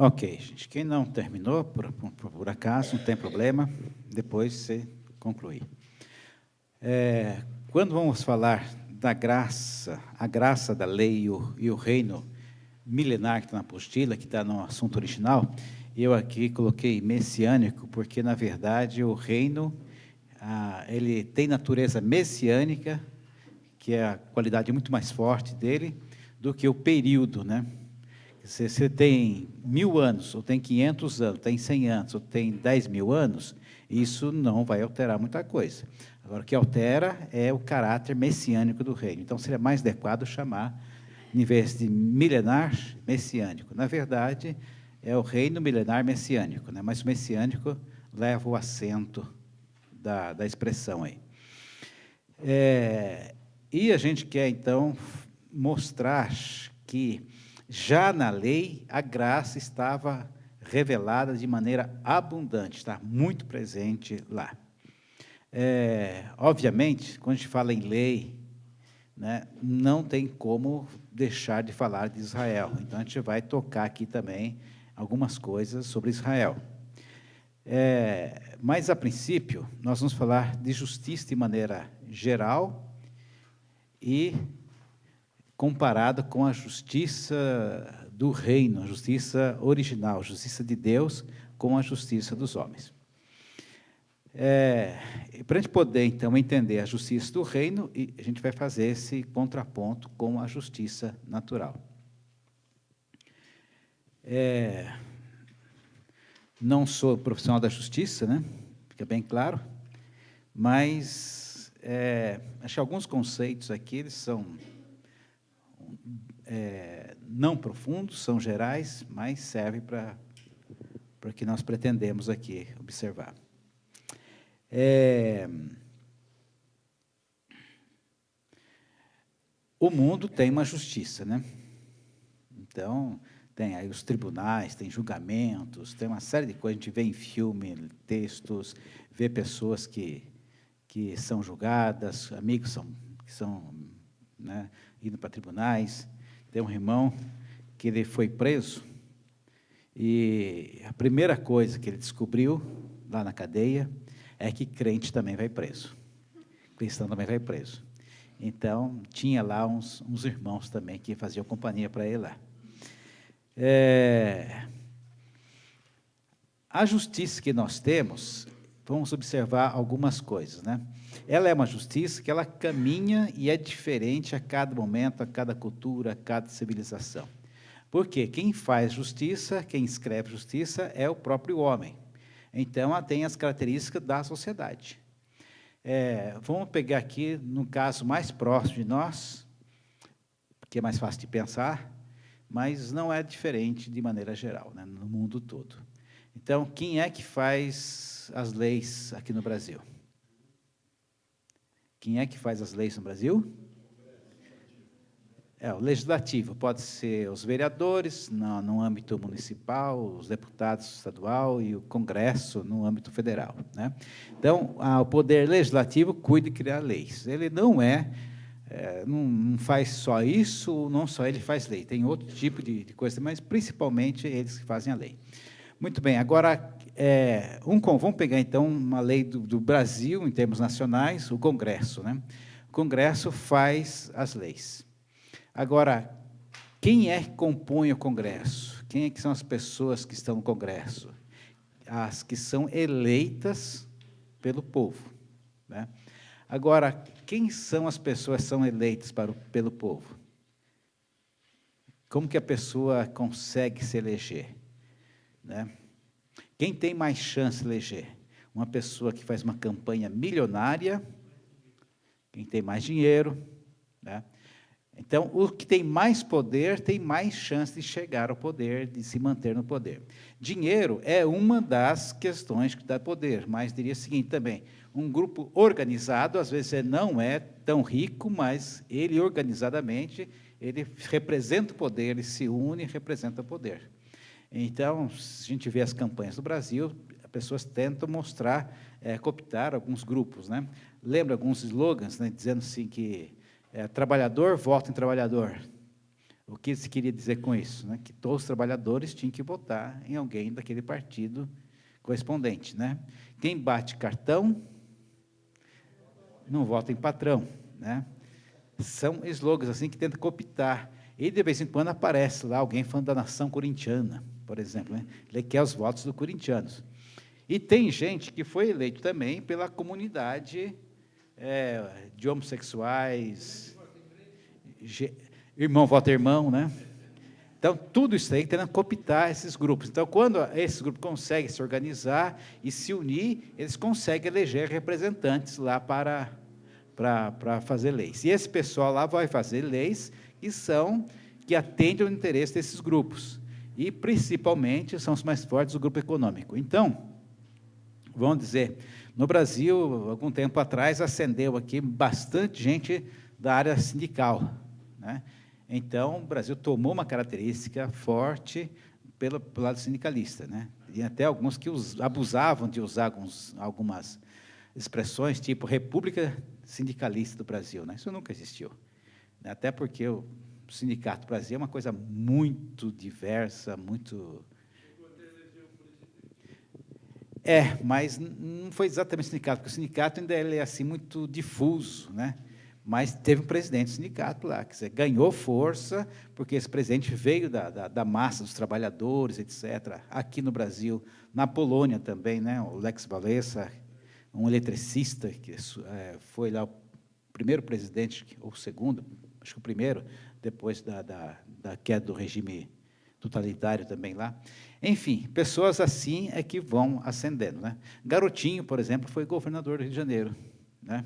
Ok, gente. Quem não terminou, por acaso, não tem problema, depois você conclui. Quando vamos falar da graça, a graça da lei e o reino milenar que está na apostila, que está no assunto original, eu aqui coloquei messiânico, porque, na verdade, o reino ele tem natureza messiânica, que é a qualidade muito mais forte dele, do que o período, né? Se você tem 1000 anos, ou tem 500 anos, tem 100 anos, ou tem 10.000 anos, isso não vai alterar muita coisa. Agora, o que altera é o caráter messiânico do reino. Então, seria mais adequado chamar, em vez de milenar, messiânico. Na verdade, é o reino milenar messiânico, né? Mas o messiânico leva o acento da expressão aí. E a gente quer, então, mostrar que, já na lei, a graça estava revelada de maneira abundante, está muito presente lá. Obviamente, quando a gente fala em lei, né, não tem como deixar de falar de Israel. Então, a gente vai tocar aqui também algumas coisas sobre Israel. Mas, a princípio, nós vamos falar de justiça de maneira geral e comparado com a justiça do reino, a justiça original, a justiça de Deus com a justiça dos homens. Para a gente poder, então, entender a justiça do reino, a gente vai fazer esse contraponto com a justiça natural. Não sou profissional da justiça, né? Fica bem claro, mas acho que alguns conceitos aqui eles são não profundos, são gerais, mas servem para o que nós pretendemos aqui observar. O mundo tem uma justiça, né? Então, tem aí os tribunais, tem julgamentos, tem uma série de coisas, a gente vê em filme, textos, vê pessoas que são julgadas, amigos que são, né, indo para tribunais. Tem um irmão que ele foi preso e a primeira coisa que ele descobriu lá na cadeia é que crente também vai preso, cristão também vai preso. Então, tinha lá uns irmãos também que faziam companhia para ele lá. A justiça que nós temos, vamos observar algumas coisas, né? Ela é uma justiça que ela caminha e é diferente a cada momento, a cada cultura, a cada civilização. Porque quem faz justiça, quem escreve justiça, é o próprio homem. Então, ela tem as características da sociedade. Vamos pegar aqui, no caso mais próximo de nós, que é mais fácil de pensar, mas não é diferente de maneira geral, né, no mundo todo. Então, quem é que faz as leis aqui no Brasil? Quem é que faz as leis no Brasil? O legislativo, pode ser os vereadores, no âmbito municipal, os deputados estadual e o Congresso, no âmbito federal, né? Então, o poder legislativo cuida de criar leis. Ele não não faz só isso, não só ele faz lei, tem outro tipo de coisa, mas principalmente eles que fazem a lei. Muito bem, agora, vamos pegar, então, uma lei do Brasil, em termos nacionais, o Congresso, né? O Congresso faz as leis. Agora, quem é que compõe o Congresso? Quem é que são as pessoas que estão no Congresso? As que são eleitas pelo povo, né? Agora, quem são as pessoas que são eleitas pelo povo? Como que a pessoa consegue se eleger, né? Quem tem mais chance de eleger? Uma pessoa que faz uma campanha milionária, quem tem mais dinheiro, né? Então, o que tem mais poder tem mais chance de chegar ao poder, de se manter no poder. Dinheiro é uma das questões que dá poder, mas diria o seguinte também: um grupo organizado, às vezes, não é tão rico, mas ele, organizadamente, ele representa o poder, ele se une e representa o poder. Então, se a gente vê as campanhas do Brasil, as pessoas tentam mostrar, cooptar alguns grupos, né? Lembra alguns slogans, né, dizendo assim que trabalhador vota em trabalhador, O que se queria dizer com isso? Né? Que todos os trabalhadores tinham que votar em alguém daquele partido correspondente. Né? Quem bate cartão não vota em patrão. Né? São slogans assim que tentam cooptar. E, de vez em quando, aparece lá alguém falando da nação corintiana, por exemplo. Né? Ele quer os votos dos corintianos. E tem gente que foi eleito também pela comunidade de homossexuais, irmão vota irmão, né? Então, tudo isso aí tentando cooptar esses grupos. Então, quando esses grupos conseguem se organizar e se unir, eles conseguem eleger representantes lá para fazer leis. E esse pessoal lá vai fazer leis que atendem ao interesse desses grupos. E, principalmente, são os mais fortes do grupo econômico. Então, vamos dizer, no Brasil, algum tempo atrás, ascendeu aqui bastante gente da área sindical. Né? Então, o Brasil tomou uma característica forte pelo lado sindicalista. Né? E até alguns que abusavam de usar algumas expressões, tipo República Sindicalista do Brasil. Né? Isso nunca existiu. Até porque o Sindicato do Brasil é uma coisa muito diversa, muito... mas não foi exatamente o sindicato, porque o sindicato ainda é assim, muito difuso, né? Mas teve um presidente do sindicato lá, quer dizer, ganhou força, porque esse presidente veio da massa dos trabalhadores, etc. Aqui no Brasil, na Polônia também, né? O Lech Wałęsa, um eletricista, que foi lá o primeiro presidente, ou o segundo, acho que o primeiro, depois da queda do regime totalitário também lá. Enfim, pessoas assim é que vão ascendendo. Né? Garotinho, por exemplo, foi governador do Rio de Janeiro. Né?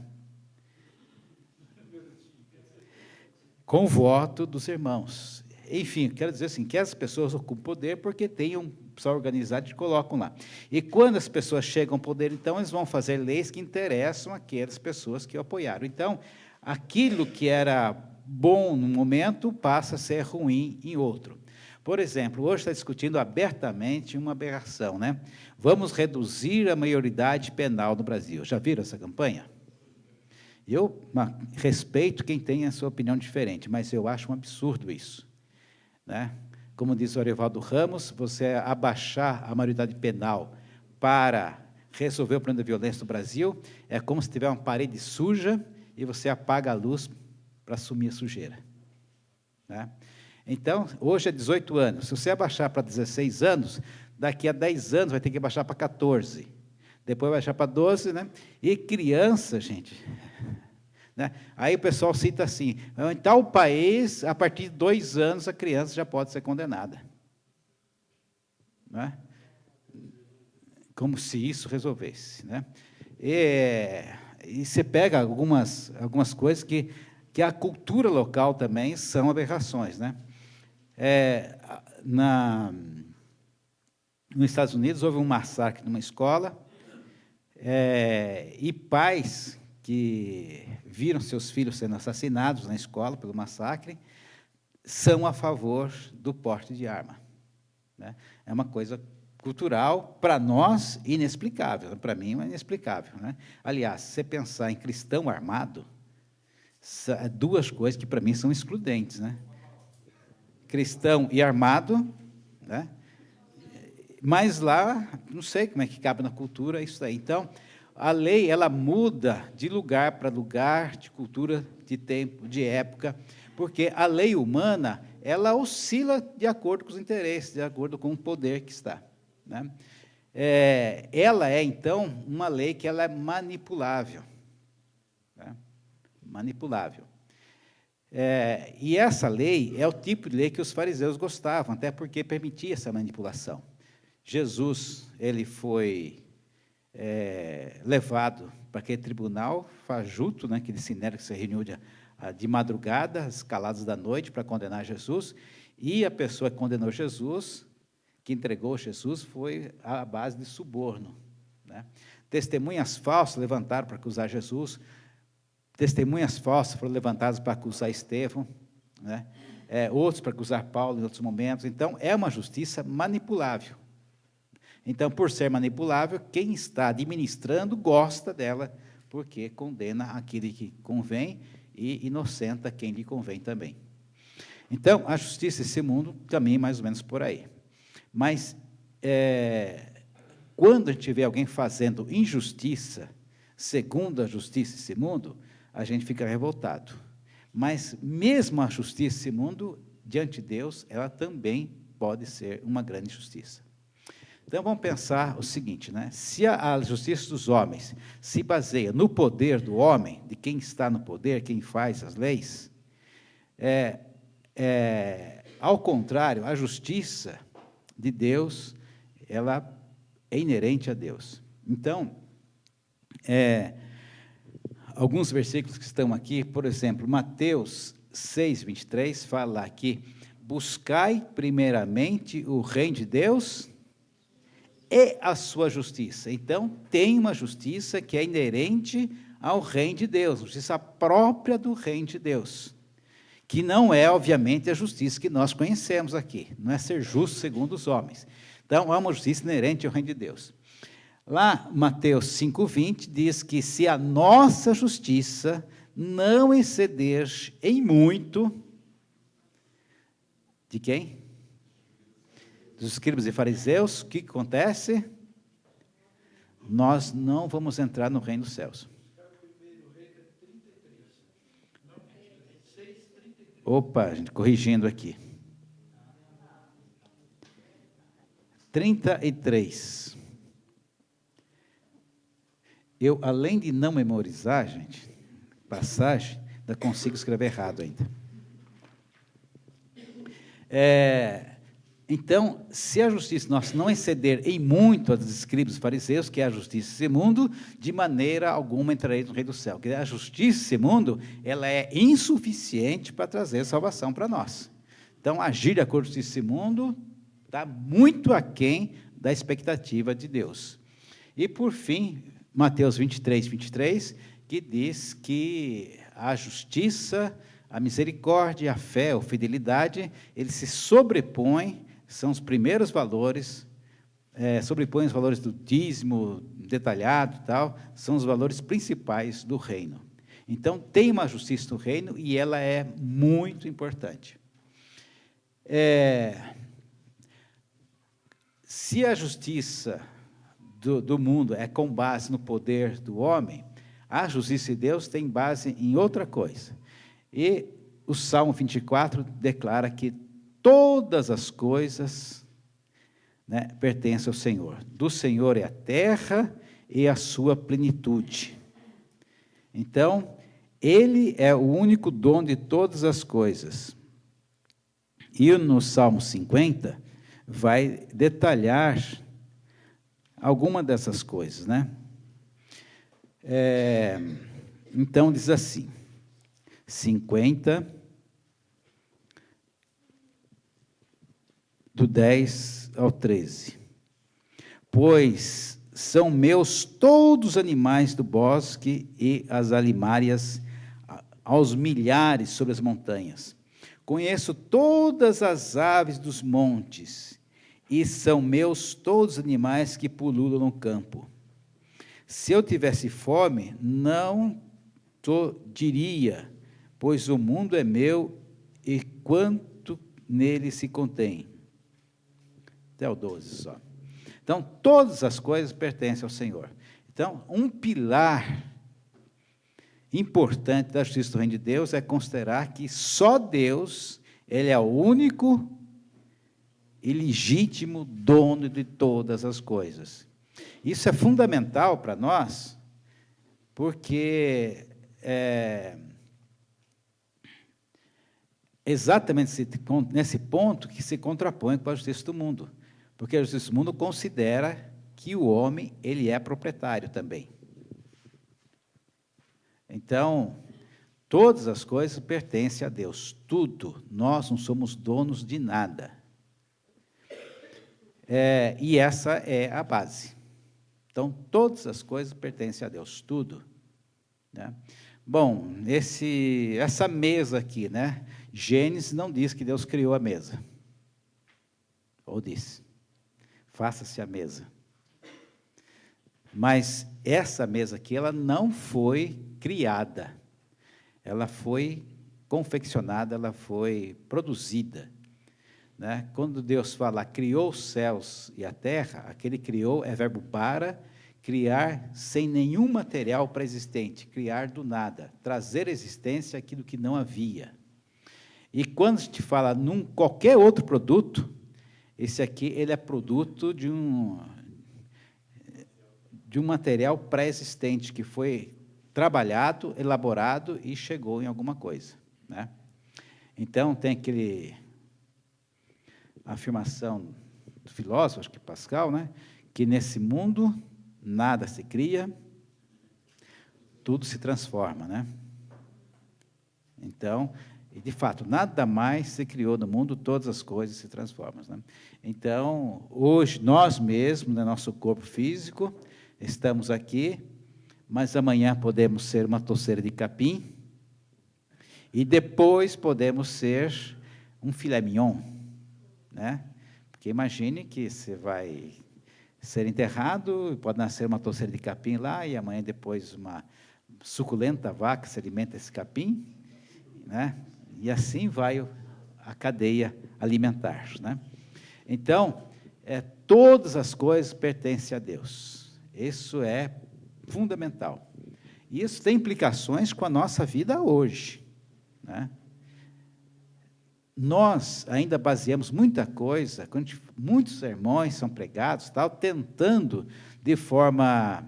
Com o voto dos irmãos. Enfim, quero dizer assim, que as pessoas ocupam poder porque tem um pessoal organizado e colocam lá. E quando as pessoas chegam ao poder, então, eles vão fazer leis que interessam aquelas pessoas que o apoiaram. Então, aquilo que era bom num momento passa a ser ruim em outro. Por exemplo, hoje está discutindo abertamente uma aberração, né? Vamos reduzir a maioridade penal no Brasil. Já viram essa campanha? Eu respeito quem tem a sua opinião diferente, mas eu acho um absurdo isso. Né? Como diz o Arivaldo Ramos, você abaixar a maioridade penal para resolver o problema da violência no Brasil é como se tiver uma parede suja e você apaga a luz para assumir a sujeira. Né? Então, hoje é 18 anos. Se você abaixar para 16 anos, daqui a 10 anos vai ter que baixar para 14. Depois vai baixar para 12, né? E criança, gente... Né? Aí o pessoal cita assim, em tal país, a partir de 2 anos, a criança já pode ser condenada. Né? Como se isso resolvesse. Né? E você pega algumas coisas que a cultura local também são aberrações. Né? Nos Estados Unidos, houve um massacre numa escola, e pais que viram seus filhos sendo assassinados na escola pelo massacre, são a favor do porte de arma. Né? É uma coisa cultural, para nós, inexplicável. Para mim, é inexplicável. Né? Aliás, se você pensar em cristão armado, duas coisas que, para mim, são excludentes. Né? Cristão e armado, né? Mas lá, não sei como é que cabe na cultura isso aí. Então, a lei, ela muda de lugar para lugar, de cultura, de tempo, de época, porque a lei humana, ela oscila de acordo com os interesses, de acordo com o poder que está. Né? Ela é, então, uma lei que ela é manipulável. Né? Manipulável. E essa lei é o tipo de lei que os fariseus gostavam, até porque permitia essa manipulação. Jesus, ele foi levado para aquele tribunal fajuto, né, aquele sinédrio que se reuniu de madrugada, às caladas da noite, para condenar Jesus, e a pessoa que condenou Jesus, que entregou Jesus, foi à base de suborno. Né? Testemunhas falsas levantaram para acusar Jesus, testemunhas falsas foram levantadas para acusar Estevão, né? Outros para acusar Paulo em outros momentos. Então, é uma justiça manipulável. Então, por ser manipulável, quem está administrando gosta dela, porque condena aquele que convém e inocenta quem lhe convém também. Então, a justiça desse mundo caminha mais ou menos por aí. Mas, quando a gente vê alguém fazendo injustiça, segundo a justiça desse mundo, a gente fica revoltado. Mas, mesmo a justiça desse mundo, diante de Deus, ela também pode ser uma grande justiça. Então, vamos pensar o seguinte, né? Se a justiça dos homens se baseia no poder do homem, de quem está no poder, quem faz as leis, ao contrário, a justiça de Deus, ela é inerente a Deus. Então, alguns versículos que estão aqui, por exemplo, Mateus 6:23, fala aqui, buscai primeiramente o reino de Deus e a sua justiça. Então, tem uma justiça que é inerente ao reino de Deus, justiça própria do reino de Deus, que não é, obviamente, a justiça que nós conhecemos aqui, não é ser justo segundo os homens. Então, há uma justiça inerente ao reino de Deus. Lá, Mateus 5:20, diz que se a nossa justiça não exceder em muito, de quem? Dos escribas e fariseus, o que acontece? Nós não vamos entrar no reino dos céus. Opa, gente, corrigindo aqui. 33. Eu, além de não memorizar, gente, passagem, ainda consigo escrever errado ainda. Então, se a justiça nossa não exceder em muito a dos escribas e fariseus, que é a justiça desse mundo, de maneira alguma entrarei no reino do céu. Porque a justiça desse mundo, ela é insuficiente para trazer salvação para nós. Então, agir de acordo com a justiça desse mundo está muito aquém da expectativa de Deus. E, por fim, Mateus 23, que diz que a justiça, a misericórdia, a fé, a fidelidade, eles se sobrepõem, são os primeiros valores, sobrepõem os valores do dízimo detalhado e tal, são os valores principais do reino. Então, tem uma justiça no reino e ela é muito importante. Se a justiça do mundo é com base no poder do homem, a justiça de Deus tem base em outra coisa. E o Salmo 24 declara que todas as coisas, né, pertencem ao Senhor. Do Senhor é a terra e a sua plenitude. Então, Ele é o único dono de todas as coisas. E no Salmo 50, vai detalhar alguma dessas coisas, né? Então, diz assim, 50, do 10 ao 13. Pois são meus todos os animais do bosque e as alimárias aos milhares sobre as montanhas. Conheço todas as aves dos montes, e são meus todos os animais que pululam no campo. Se eu tivesse fome, não diria, pois o mundo é meu e quanto nele se contém. Até o 12 só. Então, todas as coisas pertencem ao Senhor. Então, um pilar importante da justiça do reino de Deus é considerar que só Deus, Ele é o único e legítimo dono de todas as coisas. Isso é fundamental para nós, porque exatamente nesse ponto que se contrapõe com a justiça do mundo. Porque a justiça do mundo considera que o homem, ele é proprietário também. Então, todas as coisas pertencem a Deus, tudo. Nós não somos donos de nada. E essa é a base. Então, todas as coisas pertencem a Deus, tudo. Né? Bom, essa mesa aqui, né? Gênesis não diz que Deus criou a mesa. Ou disse, faça-se a mesa. Mas essa mesa aqui, ela não foi criada. Ela foi confeccionada, ela foi produzida, né? Quando Deus fala, criou os céus e a terra, aquele criou é verbo para, criar sem nenhum material pré-existente, criar do nada, trazer à existência aquilo que não havia. E quando a gente fala num qualquer outro produto, esse aqui ele é produto de um material pré-existente, que foi trabalhado, elaborado e chegou em alguma coisa, né? Então, tem a afirmação do filósofo, acho que Pascal, né, que nesse mundo nada se cria, tudo se transforma, né? Então, de fato, nada mais se criou no mundo, todas as coisas se transformam, né? Então, hoje, nós mesmos, no nosso corpo físico, estamos aqui, mas amanhã podemos ser uma toceira de capim, e depois podemos ser um filé mignon, né? Porque imagine que você vai ser enterrado, pode nascer uma toceira de capim lá, e amanhã depois uma suculenta vaca se alimenta desse capim, né? E assim vai a cadeia alimentar, né? Então, todas as coisas pertencem a Deus. Isso é fundamental. E isso tem implicações com a nossa vida hoje, né? Nós ainda baseamos muita coisa, muitos sermões são pregados, tal, tentando, de forma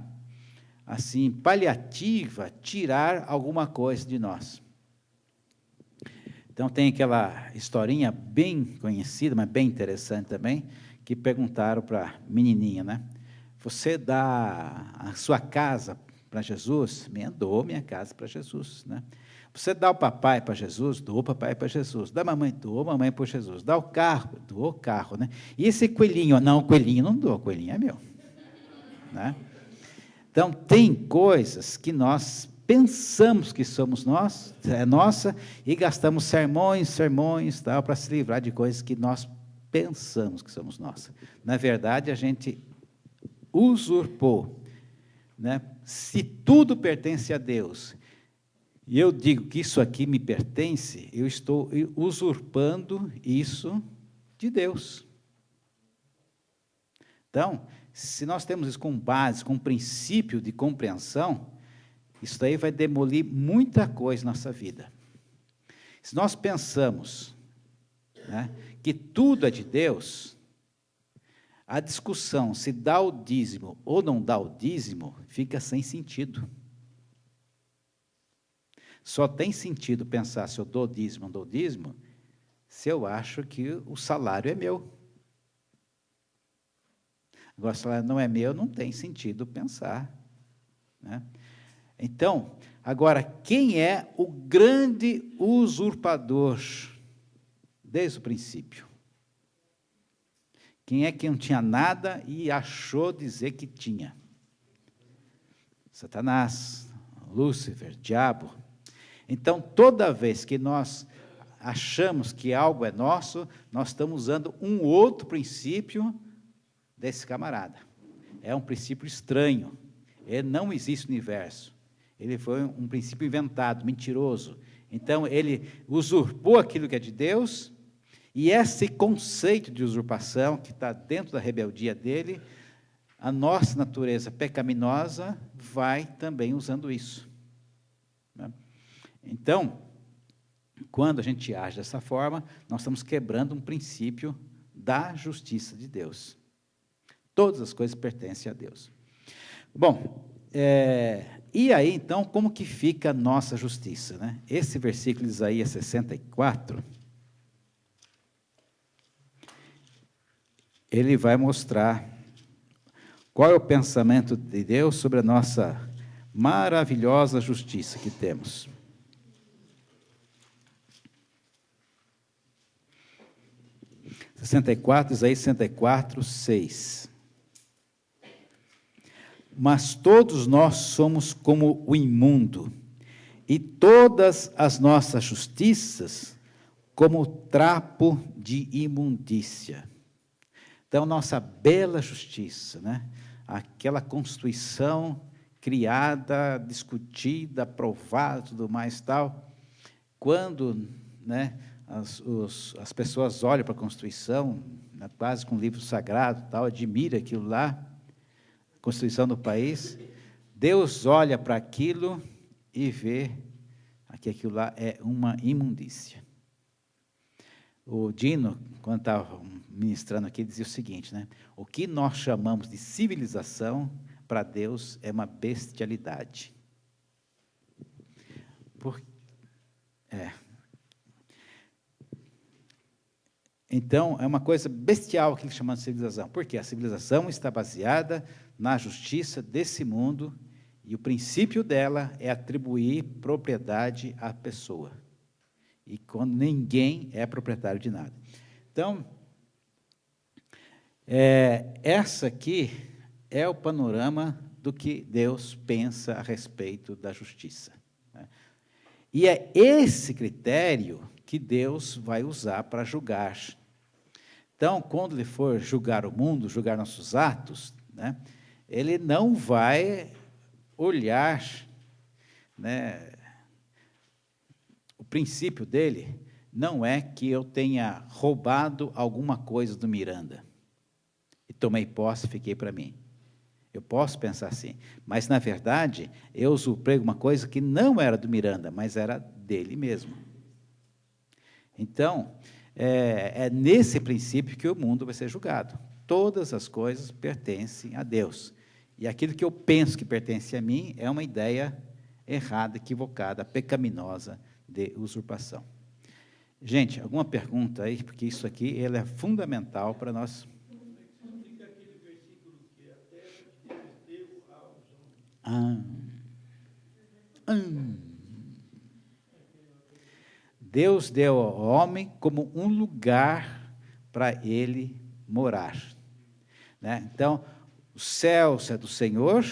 assim, paliativa, tirar alguma coisa de nós. Então, tem aquela historinha bem conhecida, mas bem interessante também, que perguntaram para a menininha, né? Você dá a sua casa para Jesus? Dou minha casa para Jesus, né? Você dá o papai para Jesus? Dou o papai para Jesus. Dá a mamãe? Dou a mamãe para Jesus. Dá o carro? Dou o carro, né? E esse coelhinho? Não, o coelhinho não dou, o coelhinho é meu, né? Então, tem coisas que nós pensamos que somos nós, é nossa, e gastamos sermões, tal, para se livrar de coisas que nós pensamos que somos nossas. Na verdade, a gente usurpou, né? Se tudo pertence a Deus, e eu digo que isso aqui me pertence, eu estou usurpando isso de Deus. Então, se nós temos isso com base, com princípio de compreensão, isso daí vai demolir muita coisa na nossa vida. Se nós pensamos, né, que tudo é de Deus, a discussão se dá o dízimo ou não dá o dízimo fica sem sentido. Só tem sentido pensar se eu dou dízimo ou não dou dízimo, se eu acho que o salário é meu. Agora, se o salário não é meu, não tem sentido pensar, né? Então, agora, quem é o grande usurpador desde o princípio? Quem é que não tinha nada e achou dizer que tinha? Satanás, Lúcifer, diabo. Então, toda vez que nós achamos que algo é nosso, nós estamos usando um outro princípio desse camarada. É um princípio estranho. Ele não existe no universo. Ele foi um princípio inventado, mentiroso. Então, ele usurpou aquilo que é de Deus, e esse conceito de usurpação, que está dentro da rebeldia dele, a nossa natureza pecaminosa vai também usando isso, né? Então, quando a gente age dessa forma, nós estamos quebrando um princípio da justiça de Deus. Todas as coisas pertencem a Deus. Bom, e aí, então, como que fica a nossa justiça, né? Esse versículo de Isaías 64, ele vai mostrar qual é o pensamento de Deus sobre a nossa maravilhosa justiça que temos. Isaías 64, 6. Mas todos nós somos como o imundo, e todas as nossas justiças como trapo de imundícia. Então, nossa bela justiça, né? Aquela Constituição criada, discutida, aprovada, tudo mais tal, quando, né, as pessoas olham para a Constituição, né, quase com um livro sagrado, tal, admira aquilo lá, a Constituição do país, Deus olha para aquilo e vê que aquilo lá é uma imundícia. O Dino, quando estava ministrando aqui, dizia o seguinte, né? O que nós chamamos de civilização, para Deus, é uma bestialidade. Então, é uma coisa bestial que ele chama de civilização. Por quê? A civilização está baseada na justiça desse mundo, e o princípio dela é atribuir propriedade à pessoa. E quando ninguém é proprietário de nada. Então, essa aqui é o panorama do que Deus pensa a respeito da justiça. Né? E é esse critério que Deus vai usar para julgar. Então, quando Ele for julgar o mundo, julgar nossos atos, né, Ele não vai olhar, né, o princípio dele não é que eu tenha roubado alguma coisa do Miranda e tomei posse e fiquei para mim. Eu posso pensar assim, mas, na verdade, eu usurpei uma coisa que não era do Miranda, mas era dele mesmo. Então, é nesse princípio que o mundo vai ser julgado. Todas as coisas pertencem a Deus. E aquilo que eu penso que pertence a mim é uma ideia errada, equivocada, pecaminosa de usurpação. Gente, alguma pergunta aí? Porque isso aqui ele é fundamental para nós. Deus deu ao homem como um lugar para ele morar. Né? Então, os céus é do Senhor,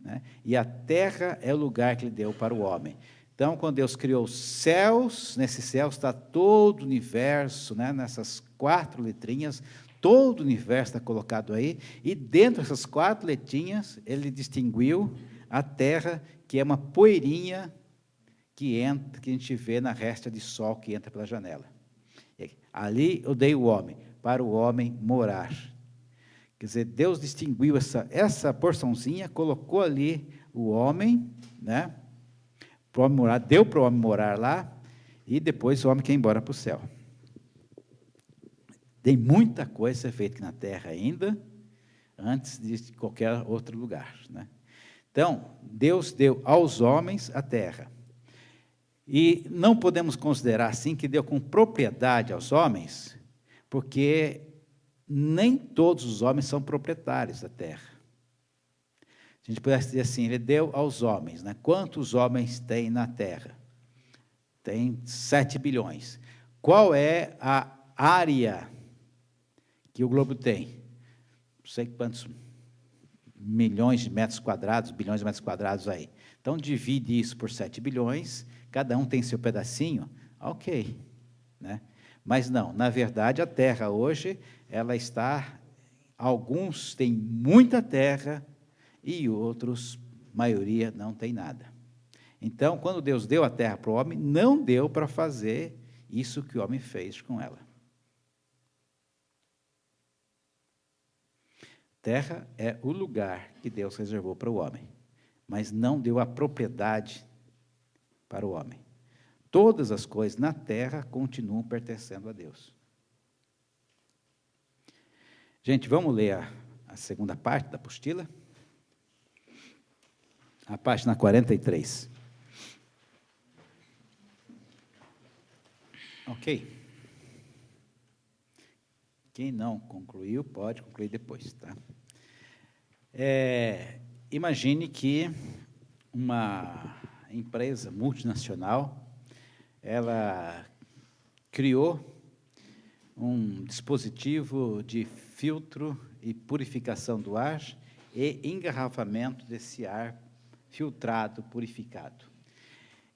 né? E a terra é o lugar que Ele deu para o homem. Então, quando Deus criou os céus, nesse céu está todo o universo, né? Nessas 4 letrinhas, todo o universo está colocado aí, e dentro dessas 4 letrinhas, Ele distinguiu a terra, que é uma poeirinha que a gente vê na resta de sol que entra pela janela. Ali eu dei o homem, para o homem morar. Quer dizer, Deus distinguiu essa porçãozinha, colocou ali o homem, né, para o homem morar, deu para o homem morar lá, e depois o homem quer ir embora para o céu. Tem muita coisa a ser feita aqui na terra ainda, antes de qualquer outro lugar. Né? Então, Deus deu aos homens a terra. E não podemos considerar assim que deu com propriedade aos homens, porque nem todos os homens são proprietários da terra. Se a gente pudesse dizer assim, Ele deu aos homens, né? Quantos homens tem na terra? Tem 7 bilhões. Qual é a área que o globo tem? Não sei quantos milhões de metros quadrados, bilhões de metros quadrados aí. Então, divide isso por 7 bilhões, cada um tem seu pedacinho, ok. Né? Mas não, na verdade, a terra hoje, ela está, alguns têm muita terra e outros, maioria, não tem nada. Então, quando Deus deu a terra para o homem, não deu para fazer isso que o homem fez com ela. Terra é o lugar que Deus reservou para o homem, mas não deu a propriedade para o homem. Todas as coisas na terra continuam pertencendo a Deus. Gente, vamos ler a segunda parte da apostila? A página 43. Ok. Quem não concluiu, pode concluir depois, tá? Imagine que uma empresa multinacional, ela criou um dispositivo de filtro e purificação do ar e engarrafamento desse ar filtrado, purificado.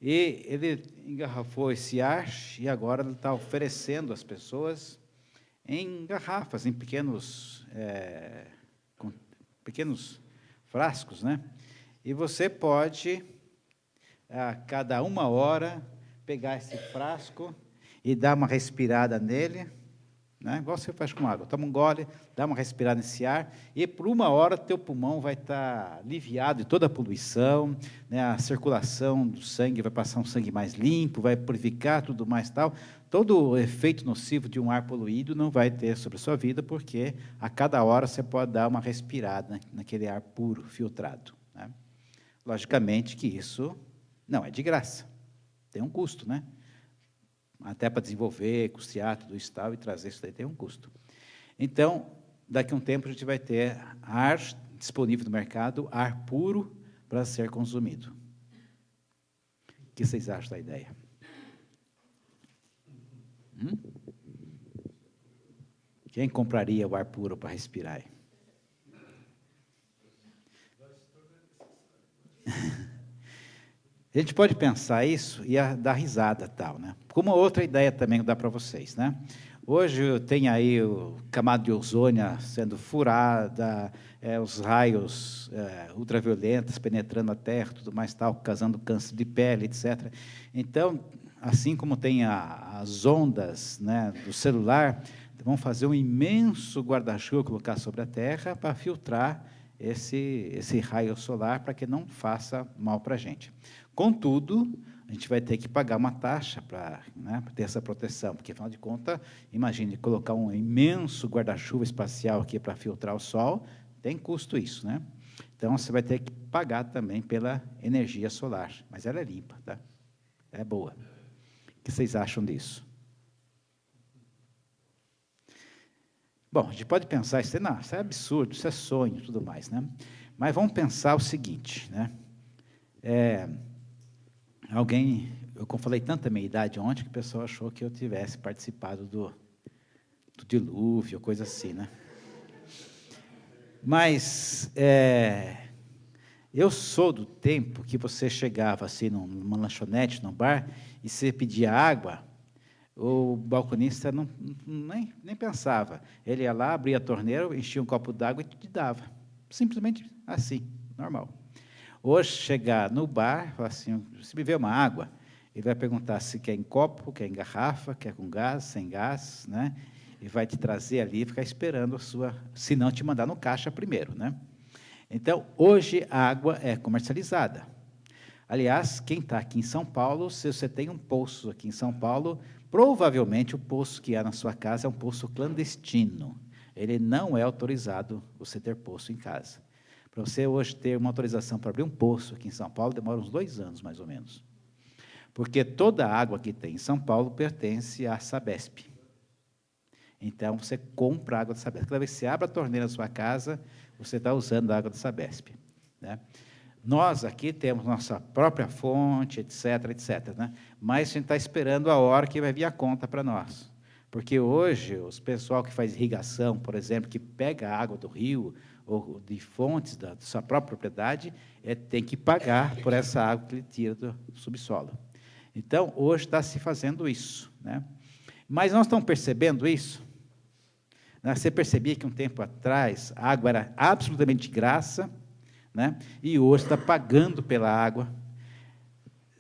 E ele engarrafou esse ar e agora ele está oferecendo às pessoas em garrafas, em pequenos frascos, né? E você pode, a cada 1 hora, pegar esse frasco e dar uma respirada nele, né? Igual você faz com água. Toma um gole, dá uma respirada nesse ar, e por 1 hora teu pulmão vai estar aliviado de toda a poluição, né? A circulação do sangue vai passar um sangue mais limpo, vai purificar tudo mais tal. Todo o efeito nocivo de um ar poluído não vai ter sobre a sua vida, porque a cada hora você pode dar uma respirada naquele ar puro, filtrado, né? Logicamente que isso não é de graça, tem um custo, né? Até para desenvolver, custear tudo isso tal, e trazer isso daí tem um custo. Então, daqui a um tempo a gente vai ter ar disponível no mercado, ar puro para ser consumido. O que vocês acham da ideia? Quem compraria o ar puro para respirar? A gente pode pensar isso e dar risada, tal, né? Como outra ideia também dá para vocês, né? Hoje tem aí o camada de ozônio sendo furada, os raios ultraviolentos penetrando a Terra, tudo mais tal, causando câncer de pele, etc. Então, assim como tem as ondas, né, do celular, vão fazer um imenso guarda-chuva, colocar sobre a Terra para filtrar esse raio solar para que não faça mal para a gente. Contudo, a gente vai ter que pagar uma taxa para, né, ter essa proteção, porque, afinal de contas, imagine colocar um imenso guarda-chuva espacial aqui para filtrar o Sol, tem custo isso, né? Então, você vai ter que pagar também pela energia solar, mas ela é limpa, tá? É boa. O que vocês acham disso? Bom, a gente pode pensar, isso é absurdo, isso é sonho e tudo mais, né? Mas vamos pensar o seguinte, né? Eu falei tanto a minha idade ontem que o pessoal achou que eu tivesse participado do dilúvio, coisa assim, né? Mas eu sou do tempo que você chegava assim numa lanchonete, num bar, e você pedia água, o balconista nem pensava. Ele ia lá, abria a torneira, enchia um copo d'água e te dava. Simplesmente assim, normal. Hoje, chegar no bar, falar assim, se me vê uma água, ele vai perguntar se quer em copo, quer em garrafa, quer com gás, sem gás, né? E vai te trazer ali e ficar esperando a sua, se não te mandar no caixa primeiro, né? Então, hoje a água é comercializada. Aliás, quem está aqui em São Paulo, se você tem um poço aqui em São Paulo, provavelmente o poço que há na sua casa é um poço clandestino. Ele não é autorizado você ter poço em casa. Para você hoje ter uma autorização para abrir um poço aqui em São Paulo, demora uns 2 anos, mais ou menos. Porque toda a água que tem em São Paulo pertence à Sabesp. Então, você compra a água da Sabesp. Cada vez que você abre a torneira da sua casa, você está usando a água da Sabesp, né? Nós aqui temos nossa própria fonte, etc., etc., né? Mas a gente está esperando a hora que vai vir a conta para nós. Porque hoje, os pessoal que faz irrigação, por exemplo, que pega a água do rio ou de fontes da sua própria propriedade, tem que pagar por essa água que ele tira do subsolo. Então, hoje está se fazendo isso, né? Mas nós estamos percebendo isso? Você percebia que um tempo atrás a água era absolutamente de graça, né? E hoje está pagando pela água.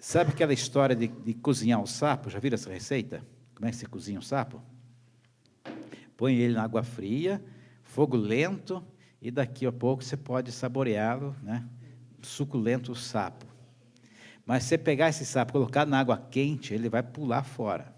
Sabe aquela história de cozinhar o sapo? Já viram essa receita? Como é que você cozinha o sapo? Põe ele na água fria, fogo lento, e daqui a pouco você pode saboreá-lo, né? Suculento o sapo. Mas se você pegar esse sapo e colocar na água quente, ele vai pular fora.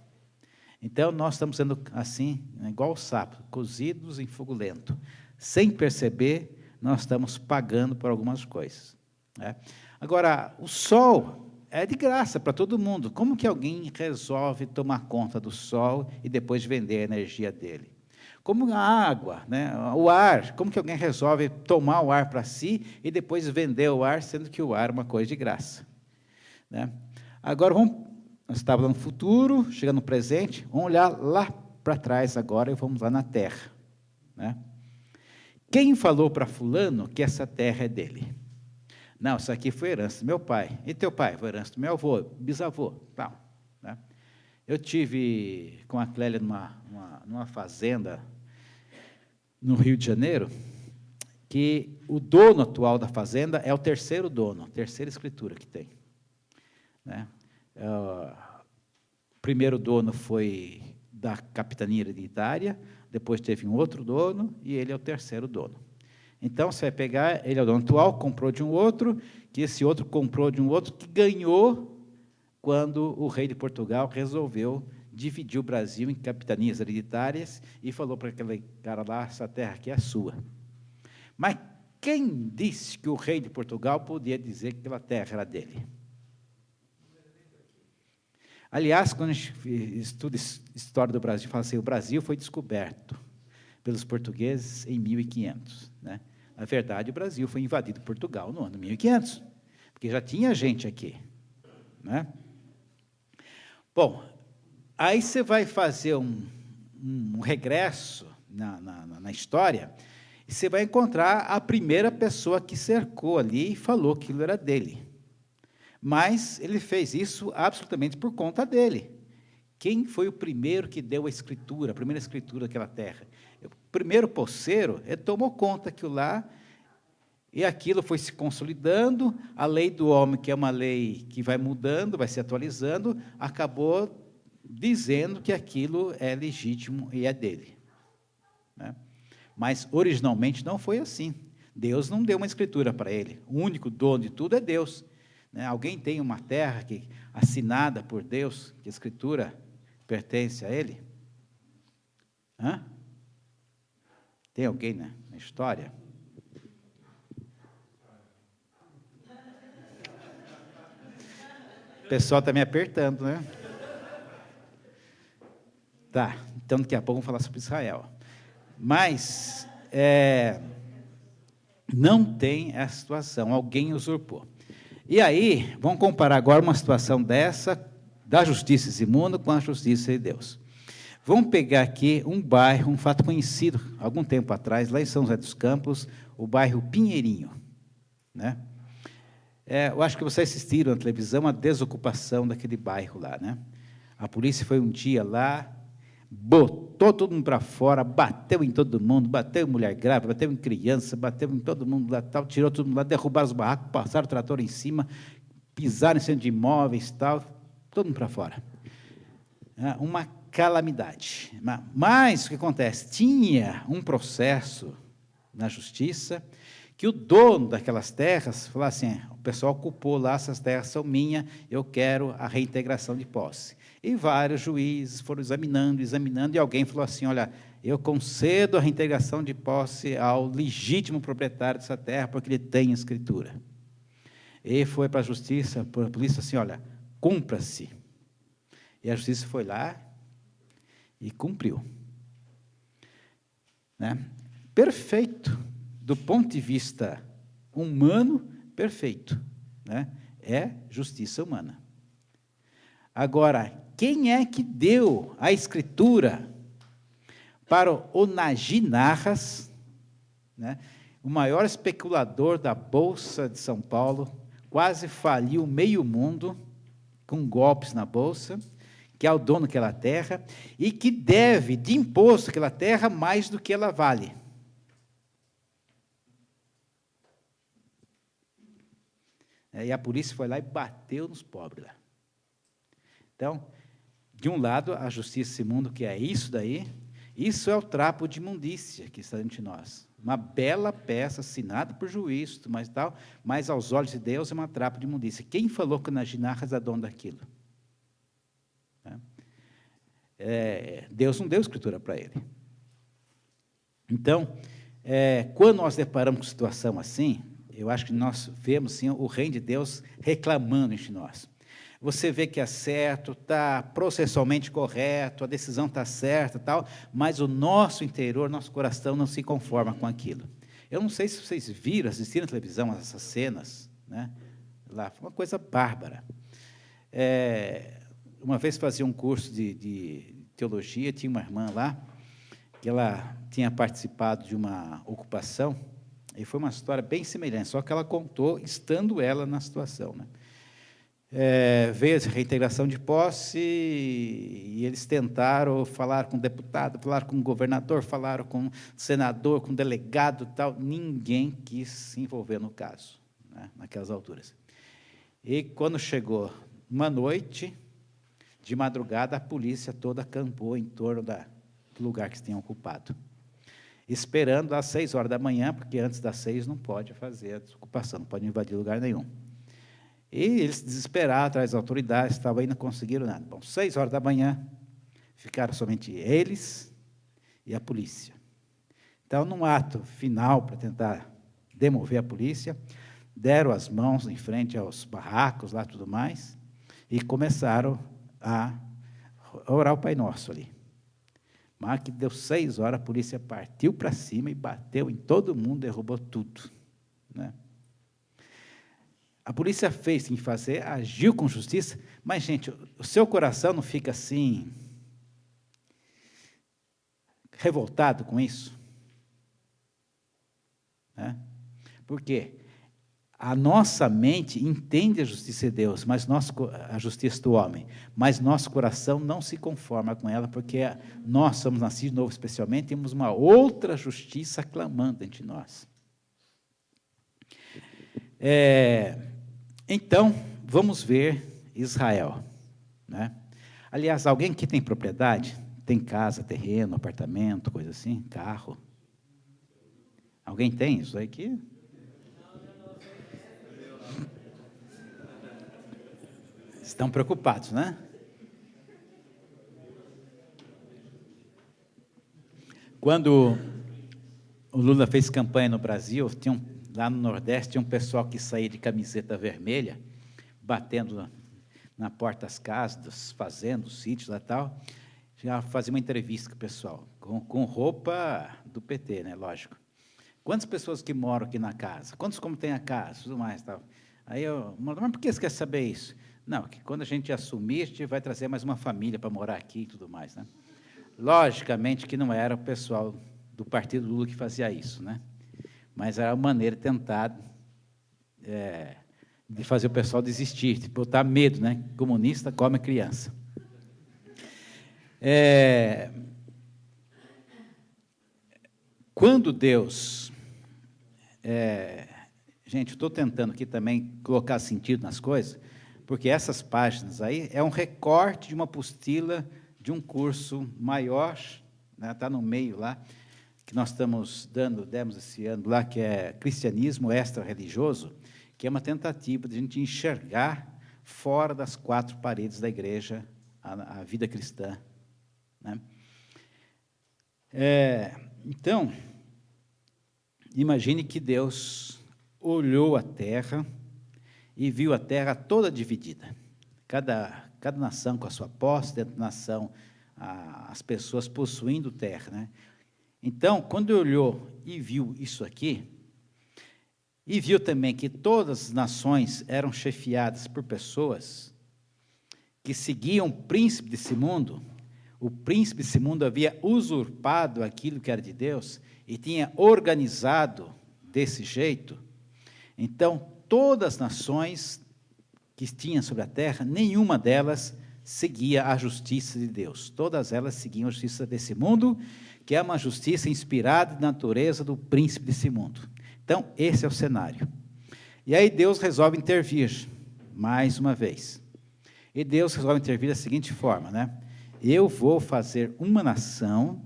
Então, nós estamos sendo assim, igual o sapo, cozidos em fogo lento. Sem perceber, nós estamos pagando por algumas coisas, né? Agora, o sol é de graça para todo mundo. Como que alguém resolve tomar conta do sol e depois vender a energia dele? Como a água, né? O ar, como que alguém resolve tomar o ar para si e depois vender o ar, sendo que o ar é uma coisa de graça, né? Agora, nós estávamos no futuro, chegando no presente, vamos olhar lá para trás agora e vamos lá na Terra, né? Quem falou para fulano que essa terra é dele? Não, isso aqui foi herança do meu pai. E teu pai? Foi herança do meu avô, bisavô, tal, né? Eu tive com a Clélia numa fazenda no Rio de Janeiro, que o dono atual da fazenda é o terceiro dono, terceira escritura que tem, né? primeiro dono foi da capitania hereditária, depois teve um outro dono, e ele é o terceiro dono. Então, você vai pegar, ele é o dono atual, comprou de um outro, que esse outro comprou de um outro, que ganhou quando o rei de Portugal resolveu dividir o Brasil em capitanias hereditárias e falou para aquele cara lá, essa terra aqui é sua. Mas quem disse que o rei de Portugal podia dizer que aquela terra era dele? Aliás, quando a gente estuda história do Brasil, fala assim, o Brasil foi descoberto pelos portugueses em 1500. Né? Na verdade, o Brasil foi invadido por Portugal no ano 1500, porque já tinha gente aqui. Né? Bom, aí você vai fazer um regresso na história, e você vai encontrar a primeira pessoa que cercou ali e falou que aquilo era dele. Mas ele fez isso absolutamente por conta dele. Quem foi o primeiro que deu a escritura, a primeira escritura daquela terra? O primeiro poceiro, ele tomou conta daquilo lá, e aquilo foi se consolidando, a lei do homem, que é uma lei que vai mudando, vai se atualizando, acabou dizendo que aquilo é legítimo e é dele. Né? Mas, originalmente, não foi assim. Deus não deu uma escritura para ele. O único dono de tudo é Deus. Né? Alguém tem uma terra assinada por Deus, que a escritura pertence a ele? Hã? Tem alguém, né, na história? O pessoal está me apertando, né? Tá, então daqui a pouco vamos falar sobre Israel. Mas não tem essa situação, alguém usurpou. E aí, vamos comparar agora uma situação dessa, da justiça de Simundo com a justiça de Deus. Vamos pegar aqui um bairro, um fato conhecido, algum tempo atrás, lá em São José dos Campos, o bairro Pinheirinho. Né? Eu acho que vocês assistiram na televisão a desocupação daquele bairro lá. Né? A polícia foi um dia lá, botou todo mundo para fora, bateu em todo mundo, bateu em mulher grávida, bateu em criança, bateu em todo mundo lá, tal, tirou todo mundo lá, derrubaram os barracos, passaram o trator em cima, pisaram em cima de imóveis, tal, todo mundo para fora. Uma calamidade. Mas o que acontece? Tinha um processo na justiça que o dono daquelas terras falou assim, o pessoal ocupou lá, essas terras são minhas, eu quero a reintegração de posse. E vários juízes foram examinando, e alguém falou assim, olha, eu concedo a reintegração de posse ao legítimo proprietário dessa terra, porque ele tem escritura. E foi para a justiça, para a polícia, assim, olha, cumpra-se. E a justiça foi lá e cumpriu. Né? Perfeito. Do ponto de vista humano, perfeito. Né? É justiça humana. Agora, quem é que deu a escritura para o Onagi Narras, né? O maior especulador da Bolsa de São Paulo, quase faliu meio mundo com golpes na Bolsa, que é o dono daquela terra, e que deve de imposto aquela terra mais do que ela vale. E a polícia foi lá e bateu nos pobres lá. Então, de um lado, a justiça desse mundo, que é isso daí, isso é o trapo de imundícia que está diante de nós. Uma bela peça assinada por juiz, mas aos olhos de Deus é uma trapo de imundícia. Quem falou que Onagi Narras é dono daquilo? Deus não deu escritura para ele. Então, quando nós deparamos com situação assim, eu acho que nós vemos sim, o reino de Deus reclamando entre nós. Você vê que é certo, está processualmente correto, a decisão está certa, tal, mas o nosso interior, nosso coração não se conforma com aquilo. Eu não sei se vocês viram, assistiram na televisão essas cenas, né? Lá, foi uma coisa bárbara. Uma vez fazia um curso de teologia, tinha uma irmã lá, que ela tinha participado de uma ocupação, e foi uma história bem semelhante, só que ela contou, estando ela na situação. Né? Veio a reintegração de posse, e eles tentaram falar com o deputado, falaram com o governador, falaram com o senador, com o delegado, tal. Ninguém quis se envolver no caso, né, naquelas alturas. E, quando chegou uma noite, De madrugada, a polícia toda acampou em torno do lugar que se tinham ocupado, esperando às 6 horas da manhã, porque antes das 6 não pode fazer a desocupação, não pode invadir lugar nenhum. E eles desesperaram atrás das autoridades, estavam aí, não conseguiram nada. Bom, 6 horas da manhã, ficaram somente eles e a polícia. Então, num ato final, para tentar demover a polícia, deram as mãos em frente aos barracos, lá tudo mais, e começaram a orar o Pai Nosso ali. Mas que deu 6 horas, a polícia partiu para cima e bateu em todo mundo, derrubou tudo, né? A polícia fez o que tinha que fazer, agiu com justiça, mas, gente, o seu coração não fica assim, revoltado com isso? Né? Por quê? A nossa mente entende a justiça de Deus, a justiça do homem, mas nosso coração não se conforma com ela, porque nós somos nascidos de novo, especialmente, temos uma outra justiça clamando entre nós. Então, vamos ver Israel, né? Aliás, alguém que tem propriedade, tem casa, terreno, apartamento, coisa assim, carro? Alguém tem isso aí aqui? Estão preocupados, né? Quando o Lula fez campanha no Brasil, lá no Nordeste, tinha um pessoal que saía de camiseta vermelha, batendo na porta das casas, das fazendas, dos sítios lá e tal, já fazia uma entrevista com o pessoal, com roupa do PT, né, lógico. Quantas pessoas que moram aqui na casa? Quantos como tem a casa? Tudo mais, tal. Aí eu, mas por que você quer saber isso? Não, que quando a gente assumir, a gente vai trazer mais uma família para morar aqui e tudo mais, né? Logicamente que não era o pessoal do partido Lula que fazia isso, né? Mas era uma maneira de tentar de fazer o pessoal desistir, de botar medo, né? Comunista come criança. Quando Deus... gente, estou tentando aqui também colocar sentido nas coisas, porque essas páginas aí é um recorte de uma apostila de um curso maior, né, está no meio lá, que nós demos esse ano lá, que é Cristianismo Extra-Religioso, que é uma tentativa de a gente enxergar fora das 4 paredes da igreja a vida cristã, né? Então, imagine que Deus olhou a terra e viu a terra toda dividida. Cada nação com a sua posse, dentro da nação, as pessoas possuindo terra, né? Então, quando ele olhou e viu isso aqui, e viu também que todas as nações eram chefiadas por pessoas que seguiam o príncipe desse mundo, o príncipe desse mundo havia usurpado aquilo que era de Deus e tinha organizado desse jeito. Então, todas as nações que tinham sobre a terra, nenhuma delas seguia a justiça de Deus. Todas elas seguiam a justiça desse mundo, que é uma justiça inspirada na natureza do príncipe desse mundo. Então, esse é o cenário. E aí Deus resolve intervir, mais uma vez. E Deus resolve intervir da seguinte forma, né? Eu vou fazer uma nação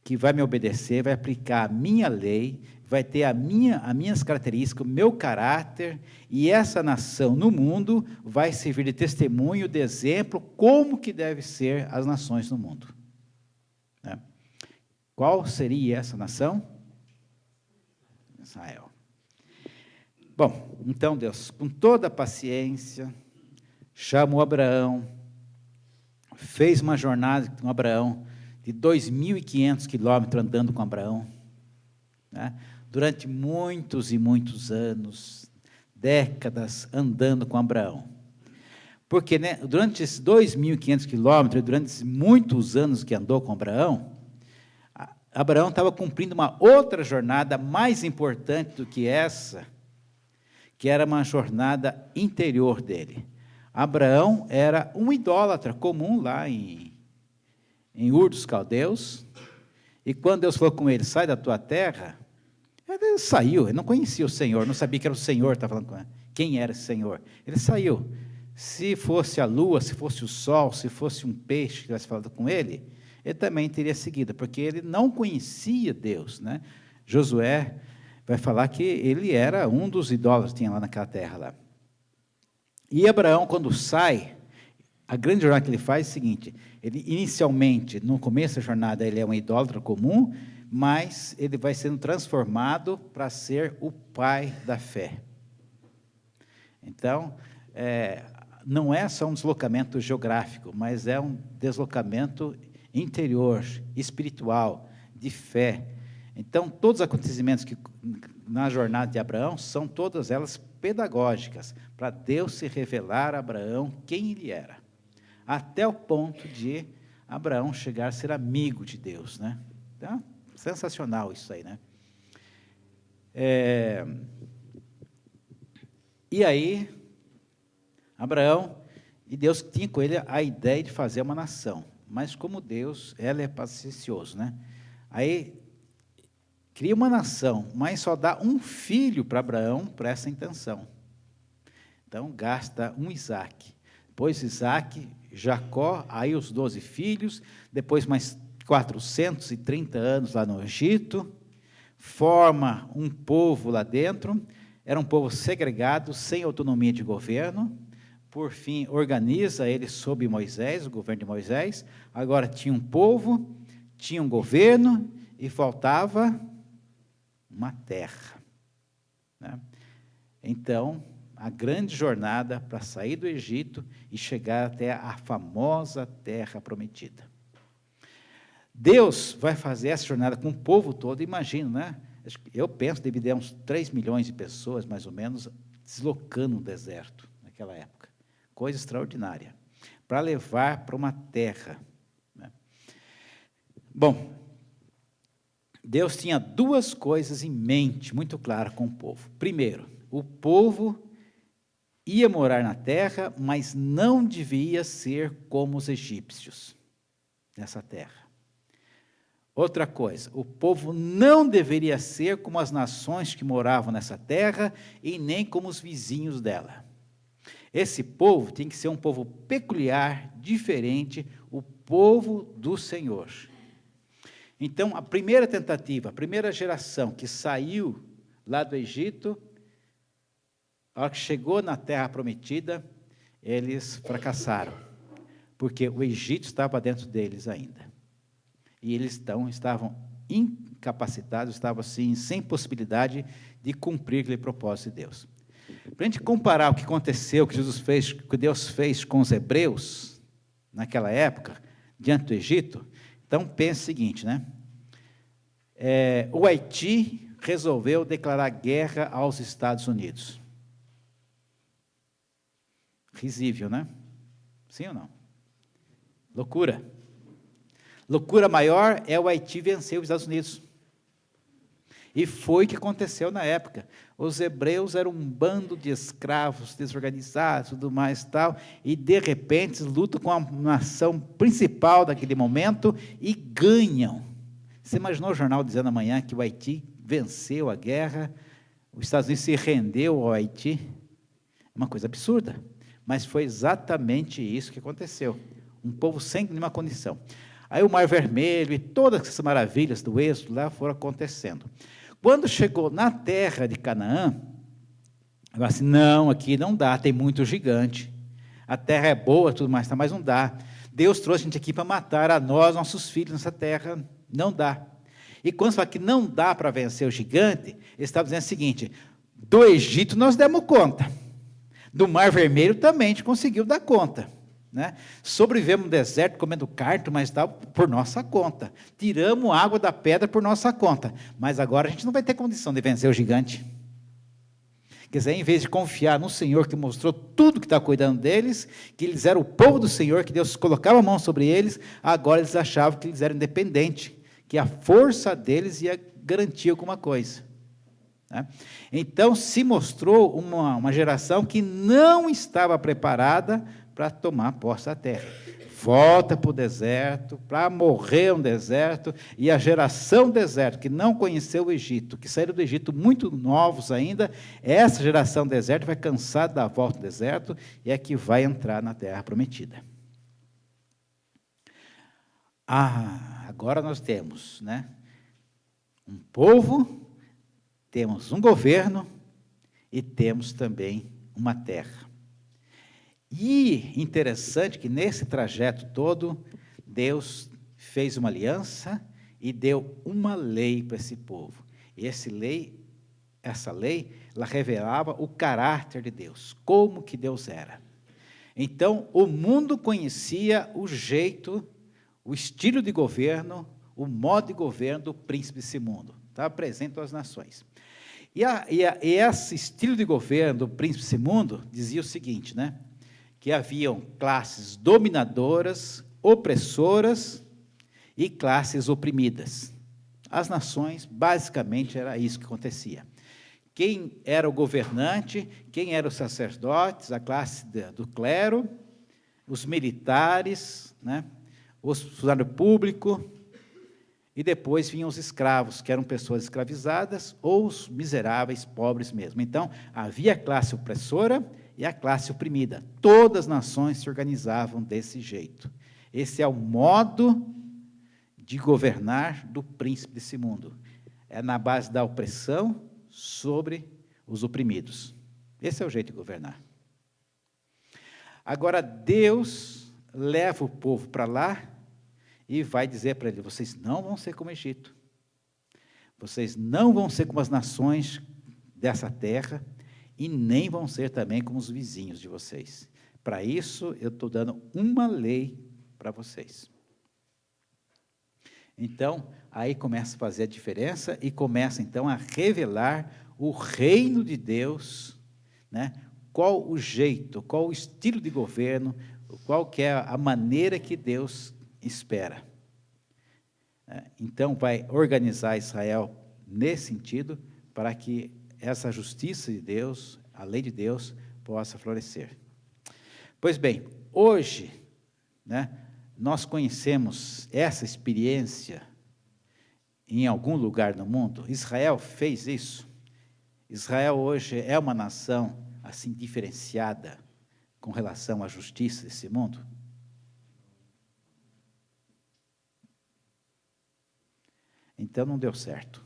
que vai me obedecer, vai aplicar a minha lei, vai ter as minhas características, o meu caráter, e essa nação no mundo vai servir de testemunho, de exemplo, como que deve ser as nações no mundo. Né? Qual seria essa nação? Israel. Bom, então Deus, com toda a paciência, chamou Abraão, fez uma jornada com Abraão, de 2.500 quilômetros andando com Abraão, né? Durante muitos e muitos anos, décadas andando com Abraão. Porque, né, durante esses 2.500 quilômetros, durante esses muitos anos que andou com Abraão, Abraão estava cumprindo uma outra jornada mais importante do que essa, que era uma jornada interior dele. Abraão era um idólatra comum lá em Ur dos Caldeus, e quando Deus falou com ele, sai da tua terra, ele saiu, ele não conhecia o Senhor, não sabia que era o Senhor que estava falando com ele, quem era esse Senhor. Ele saiu, Se fosse a lua, se fosse o sol, se fosse um peixe que tivesse falado com ele, ele também teria seguido, porque ele não conhecia Deus, né? Josué vai falar que ele era um dos idólatras que tinha lá naquela terra lá. E Abraão, quando sai, a grande jornada que ele faz é o seguinte: ele inicialmente, no começo da jornada, ele é um idólatra comum, mas ele vai sendo transformado para ser o pai da fé. Então, não é só um deslocamento geográfico, mas é um deslocamento interior, espiritual, de fé. Então, todos os acontecimentos que na jornada de Abraão são todas elas pedagógicas, para Deus se revelar a Abraão quem ele era, até o ponto de Abraão chegar a ser amigo de Deus, né? Então, sensacional isso aí, né? E aí, Abraão, e Deus tinha com ele a ideia de fazer uma nação, mas como Deus, ela é paciencioso, né? Aí, cria uma nação, mas só dá um filho para Abraão para essa intenção. Então, gasta um Isaac. Depois Isaac, Jacó, aí os 12 filhos, depois mais 430 anos lá no Egito, forma um povo lá dentro, era um povo segregado, sem autonomia de governo, por fim, organiza ele sob Moisés, o governo de Moisés, agora tinha um povo, tinha um governo, e faltava uma terra, né? Então, a grande jornada para sair do Egito e chegar até a famosa terra prometida. Deus vai fazer essa jornada com o povo todo, imagino, né? Eu penso que deve ter uns 3 milhões de pessoas, mais ou menos, deslocando no deserto, naquela época. Coisa extraordinária, para levar para uma terra, né? Bom, Deus tinha duas coisas em mente, muito claras com o povo. Primeiro, o povo ia morar na terra, mas não devia ser como os egípcios, nessa terra. Outra coisa, o povo não deveria ser como as nações que moravam nessa terra, e nem como os vizinhos dela. Esse povo tem que ser um povo peculiar, diferente, o povo do Senhor. Então, a primeira tentativa, a primeira geração que saiu lá do Egito, a hora que chegou na terra prometida, eles fracassaram, porque o Egito estava dentro deles ainda. E eles estavam incapacitados, estavam assim, sem possibilidade de cumprir aquele propósito de Deus. Para a gente comparar o que aconteceu, o que Jesus fez, o que Deus fez com os hebreus, naquela época, diante do Egito, então pense o seguinte, né? O Haiti resolveu declarar guerra aos Estados Unidos. Risível, né? Sim ou não? Loucura. Loucura maior é o Haiti vencer os Estados Unidos. E foi o que aconteceu na época. Os hebreus eram um bando de escravos desorganizados, tudo mais tal, e de repente lutam com a nação principal daquele momento e ganham. Você imaginou o jornal dizendo amanhã que o Haiti venceu a guerra, os Estados Unidos se rendeu ao Haiti? É uma coisa absurda, mas foi exatamente isso que aconteceu. Um povo sem nenhuma condição. Aí o Mar Vermelho e todas essas maravilhas do êxodo lá foram acontecendo. Quando chegou na terra de Canaã, falou assim, não, aqui não dá, tem muito gigante. A terra é boa, tudo mais, mas não dá. Deus trouxe a gente aqui para matar a nós, nossos filhos, nessa terra, não dá. E quando fala que não dá para vencer o gigante, ele estava dizendo o seguinte, do Egito nós demos conta, do Mar Vermelho também a gente conseguiu dar conta. Né? Sobrevivemos no deserto comendo carne, mas tal, por nossa conta. Tiramos água da pedra por nossa conta. Mas agora a gente não vai ter condição de vencer o gigante. Quer dizer, em vez de confiar no Senhor, que mostrou tudo que está cuidando deles, que eles eram o povo do Senhor, que Deus colocava a mão sobre eles, agora eles achavam que eles eram independentes, que a força deles ia garantir alguma coisa. Né? Então, se mostrou uma geração que não estava preparada para tomar posse da terra. volta para o deserto, para morrer no deserto, e a geração do deserto, que não conheceu o Egito, que saíram do Egito muito novos ainda, essa geração do deserto vai cansar da volta do deserto, e é que vai entrar na terra prometida. Agora nós temos, né, um povo, temos um governo, e temos também uma terra. E interessante que nesse trajeto todo, Deus fez uma aliança e deu uma lei para esse povo. E essa lei, ela revelava o caráter de Deus, como que Deus era. Então, o mundo conhecia o jeito, o estilo de governo, o modo de governo do príncipe desse mundo. Estava presente às nações. E esse estilo de governo do príncipe desse mundo dizia o seguinte, né? Que haviam classes dominadoras, opressoras e classes oprimidas. As nações, basicamente, era isso que acontecia. Quem era o governante, quem eram os sacerdotes, a classe do clero, os militares, né, os funcionários públicos, e depois vinham os escravos, que eram pessoas escravizadas, ou os miseráveis, pobres mesmo. Então, havia a classe opressora e a classe oprimida. Todas as nações se organizavam desse jeito. Esse é o modo de governar do príncipe desse mundo. É na base da opressão sobre os oprimidos. Esse é o jeito de governar. Agora, Deus leva o povo para lá e vai dizer para ele, vocês não vão ser como o Egito. Vocês não vão ser como as nações dessa terra, e nem vão ser também como os vizinhos de vocês. Para isso, eu estou dando uma lei para vocês. Então, aí começa a fazer a diferença e começa, então, a revelar o reino de Deus, né? Qual o jeito, qual o estilo de governo, qual que é a maneira que Deus espera. Então, vai organizar Israel nesse sentido, para que essa justiça de Deus, a lei de Deus, possa florescer. Pois bem, hoje, né, nós conhecemos essa experiência em algum lugar no mundo. Israel fez isso. Israel hoje é uma nação assim diferenciada com relação à justiça desse mundo. Então não deu certo,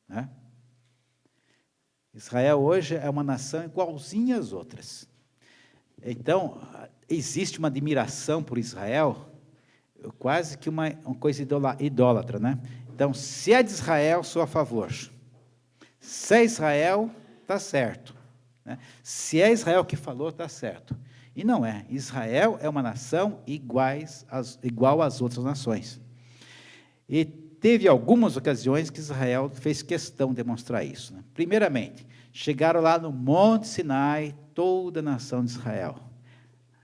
né? Israel hoje é uma nação igualzinha às outras. Então, existe uma admiração por Israel, quase que uma coisa idólatra, né? Então, se é de Israel, sou a favor. Se é Israel, está certo, né? Se é Israel que falou, está certo. E não é. Israel é uma nação igual às outras nações. E teve algumas ocasiões que Israel fez questão de demonstrar isso, né? Primeiramente, chegaram lá no Monte Sinai, toda a nação de Israel.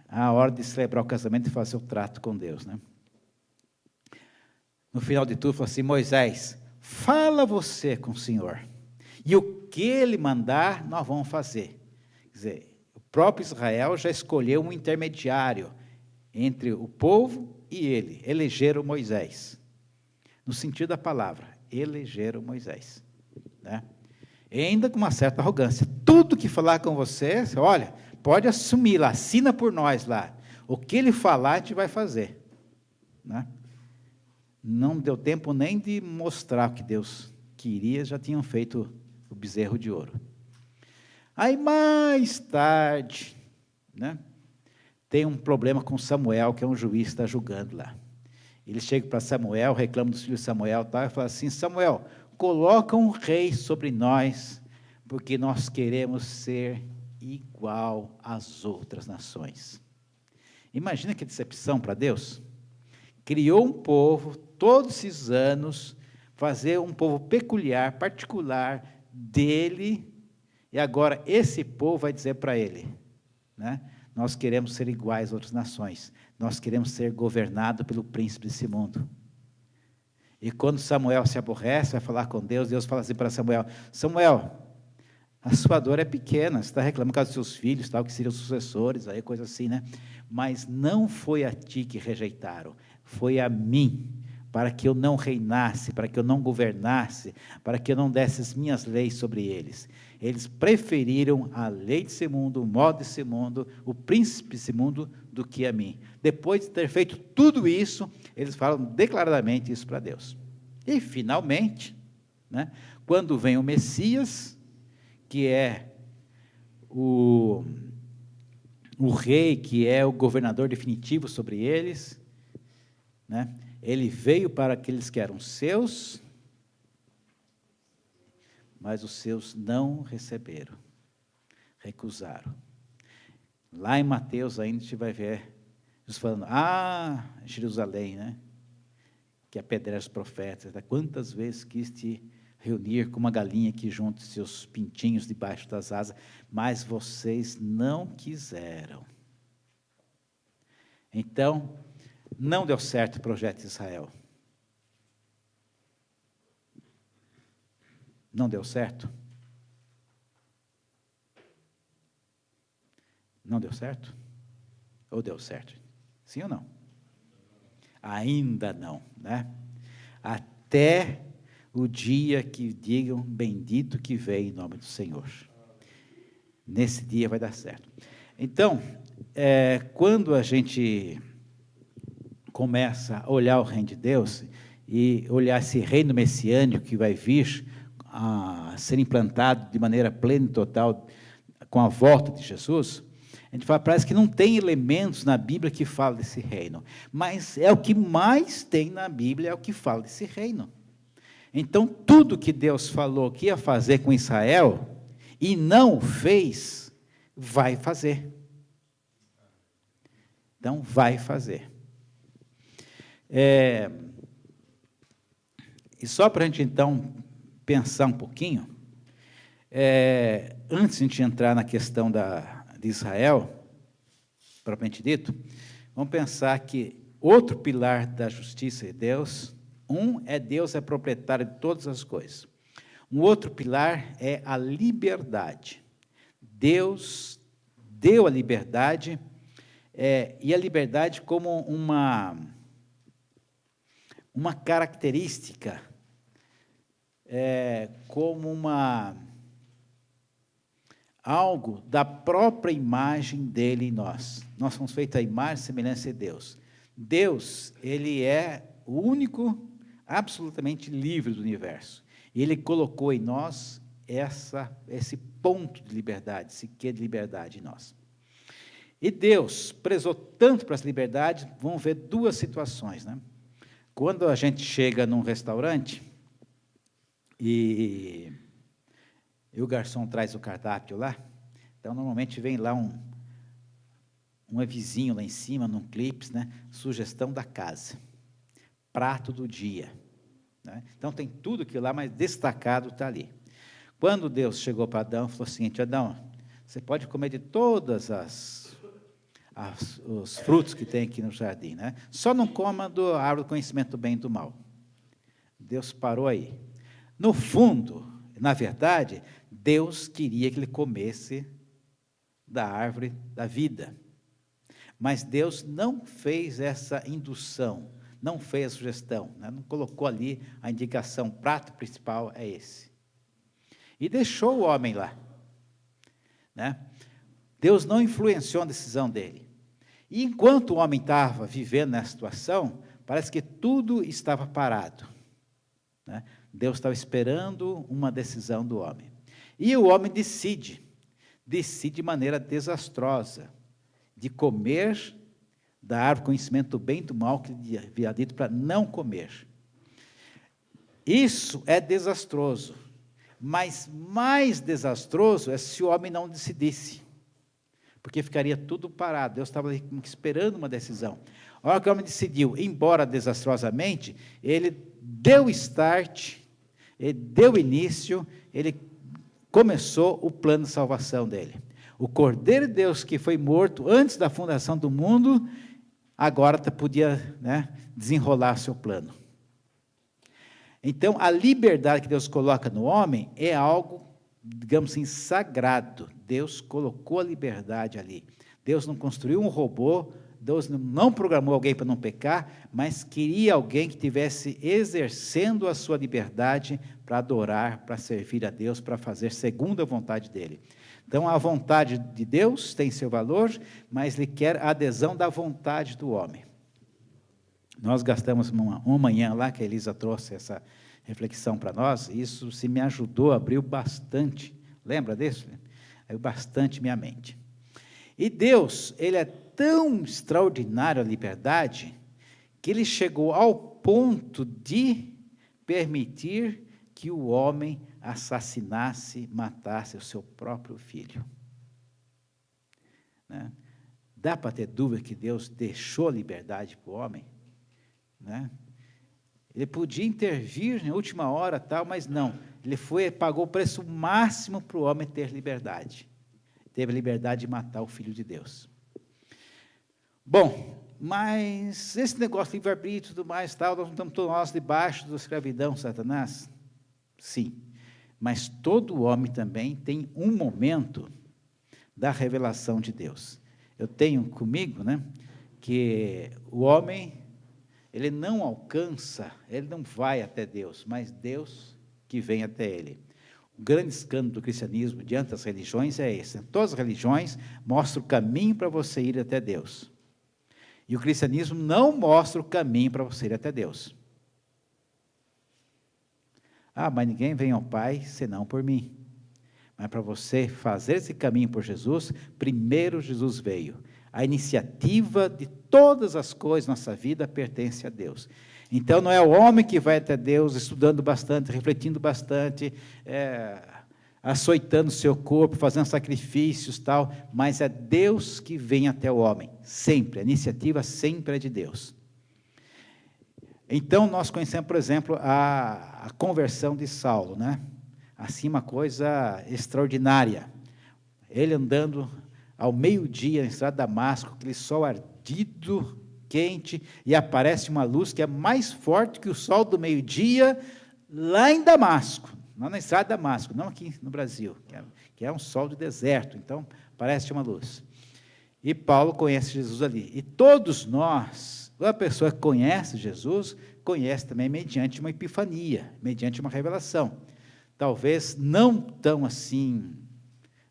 A hora de celebrar o casamento e fazer o trato com Deus, né? No final de tudo, falou assim, Moisés, fala você com o Senhor. E o que Ele mandar, nós vamos fazer. Quer dizer, o próprio Israel já escolheu um intermediário entre o povo e ele. Elegeram Moisés. No sentido da palavra, elegeram Moisés, né? E ainda com uma certa arrogância. Tudo que falar com você, olha, pode assumir lá, assina por nós lá. O que ele falar, a gente vai fazer, né? Não deu tempo nem de mostrar o que Deus queria, já tinham feito o bezerro de ouro. Aí, mais tarde, né, tem um problema com Samuel, que é um juiz que está julgando lá. Ele chega para Samuel, reclama dos filhos de Samuel, e fala assim, Samuel, coloca um rei sobre nós, porque nós queremos ser igual às outras nações. Imagina que decepção para Deus. Criou um povo, todos esses anos, fazer um povo peculiar, particular, dele, e agora esse povo vai dizer para ele, né, nós queremos ser iguais às outras nações, nós queremos ser governados pelo príncipe desse mundo. E quando Samuel se aborrece, vai falar com Deus, Deus fala assim para Samuel, Samuel, a sua dor é pequena, você está reclamando por causa dos seus filhos, tal, que seriam sucessores, aí, coisa assim, né? Mas não foi a ti que rejeitaram, foi a mim, para que eu não reinasse, para que eu não governasse, para que eu não desse as minhas leis sobre eles. Eles preferiram a lei desse mundo, o modo desse mundo, o príncipe desse mundo, do que a mim. Depois de ter feito tudo isso, eles falam declaradamente isso para Deus. E, finalmente, né, quando vem o Messias, que é o rei, que é o governador definitivo sobre eles, né, ele veio para aqueles que eram seus, mas os seus não receberam, recusaram. Lá em Mateus ainda a gente vai ver Jesus falando, Jerusalém, né, que apedreja os profetas, quantas vezes quis te reunir com uma galinha que junte seus pintinhos debaixo das asas, mas vocês não quiseram. Então, não deu certo o projeto de Israel. Não deu certo? Não deu certo? Ou deu certo? Sim ou não? Ainda não, né? Até o dia que digam, bendito que vem em nome do Senhor. Nesse dia vai dar certo. Então, quando a gente começa a olhar o reino de Deus, e olhar esse reino messiânico que vai vir a ser implantado de maneira plena e total, com a volta de Jesus, a gente fala, parece que não tem elementos na Bíblia que falam desse reino, mas é o que mais tem na Bíblia, é o que fala desse reino. Então, tudo que Deus falou que ia fazer com Israel, e não fez, vai fazer. Então, vai fazer. E só para a gente, então, pensar um pouquinho, antes de a gente entrar na questão de Israel, propriamente dito, vamos pensar que outro pilar da justiça de Deus, Deus é proprietário de todas as coisas. Um outro pilar é a liberdade. Deus deu a liberdade, e a liberdade como uma característica, como algo da própria imagem dele em nós. Nós somos feitos à imagem e semelhança de Deus. Deus, ele é o único, absolutamente livre do universo. E ele colocou em nós esse ponto de liberdade, esse quê de liberdade em nós. E Deus prezou tanto para essa liberdade, vamos ver duas situações, né? Quando a gente chega num restaurante e o garçom traz o cardápio lá, então normalmente vem lá um avisinho lá em cima, num clips, né? Sugestão da casa, prato do dia, né? Então tem tudo aquilo lá, mas destacado está ali. Quando Deus chegou para Adão, falou o seguinte: Adão, você pode comer de todas os frutos que tem aqui no jardim, né? Só não coma da árvore do conhecimento do bem e do mal. Deus parou aí. No fundo, na verdade, Deus queria que ele comesse da árvore da vida. Mas Deus não fez essa indução, não fez a sugestão, né? Não colocou ali a indicação, o prato principal é esse. E deixou o homem lá, né? Deus não influenciou a decisão dele. E enquanto o homem estava vivendo nessa situação, parece que tudo estava parado, né? Deus estava esperando uma decisão do homem. E o homem decide de maneira desastrosa, de comer da árvore do conhecimento do bem e do mal, que ele havia dito para não comer. Isso é desastroso, mas mais desastroso é se o homem não decidisse, porque ficaria tudo parado. Deus estava esperando uma decisão. A hora que o homem decidiu, embora desastrosamente, ele deu start, ele deu início, ele começou o plano de salvação dele. O Cordeiro de Deus que foi morto antes da fundação do mundo, agora podia, né, desenrolar seu plano. Então, a liberdade que Deus coloca no homem é algo digamos assim, sagrado. Deus colocou a liberdade ali. Deus não construiu um robô, Deus não programou alguém para não pecar, mas queria alguém que estivesse exercendo a sua liberdade para adorar, para servir a Deus, para fazer segundo a vontade dele. Então, a vontade de Deus tem seu valor, mas Ele quer a adesão da vontade do homem. Nós gastamos uma manhã lá, que a Elisa trouxe essa reflexão para nós, e isso se me ajudou, abriu bastante, lembra disso? Abriu bastante minha mente. E Deus, Ele é tão extraordinário a liberdade, que Ele chegou ao ponto de permitir que o homem assassinasse, matasse o seu próprio filho. Né? Dá para ter dúvida que Deus deixou a liberdade para o homem? Né? Ele podia intervir na última hora, tal, mas não. Ele pagou o preço máximo para o homem ter liberdade. Teve a liberdade de matar o Filho de Deus. Bom, mas esse negócio de livre-arbítrio e tudo mais, tal, nós não estamos todos debaixo da escravidão, Satanás? Sim. Mas todo homem também tem um momento da revelação de Deus. Eu tenho comigo, né, que o homem, ele não alcança, ele não vai até Deus, mas Deus que vem até ele. O grande escândalo do cristianismo diante das religiões é esse. Todas as religiões mostram o caminho para você ir até Deus. E o cristianismo não mostra o caminho para você ir até Deus. Ah, mas ninguém vem ao Pai senão por mim. Mas para você fazer esse caminho por Jesus, primeiro Jesus veio. A iniciativa de todas as coisas na nossa vida pertence a Deus. Então, não é o homem que vai até Deus estudando bastante, refletindo bastante, açoitando o seu corpo, fazendo sacrifícios, tal, mas é Deus que vem até o homem, sempre. A iniciativa sempre é de Deus. Então, nós conhecemos, por exemplo, a conversão de Saulo, né? Assim, uma coisa extraordinária. Ele andando ao meio-dia na estrada de Damasco, aquele sol ardido, quente, e aparece uma luz que é mais forte que o sol do meio-dia, lá em Damasco, lá na estrada de Damasco, não aqui no Brasil, que é um sol de deserto, então parece uma luz. E Paulo conhece Jesus ali. E todos nós, a pessoa que conhece Jesus, conhece também mediante uma epifania, mediante uma revelação. Talvez não tão assim,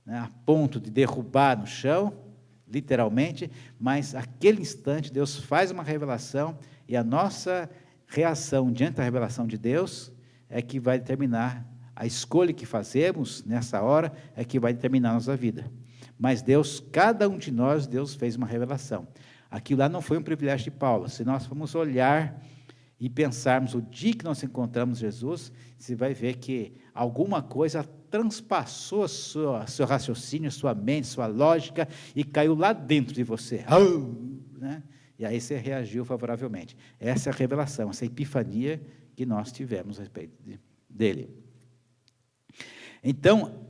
né, a ponto de derrubar no chão, literalmente, mas aquele instante Deus faz uma revelação e a nossa reação diante da revelação de Deus é que vai determinar a escolha que fazemos nessa hora, é que vai determinar a nossa vida. Mas Deus, cada um de nós, Deus fez uma revelação. Aquilo lá não foi um privilégio de Paulo. Se nós formos olhar e pensarmos o dia que nós encontramos Jesus, você vai ver que alguma coisa transpassou seu raciocínio, sua mente, sua lógica, e caiu lá dentro de você. Né? E aí você reagiu favoravelmente. Essa é a revelação, essa epifania que nós tivemos a respeito dele. Então,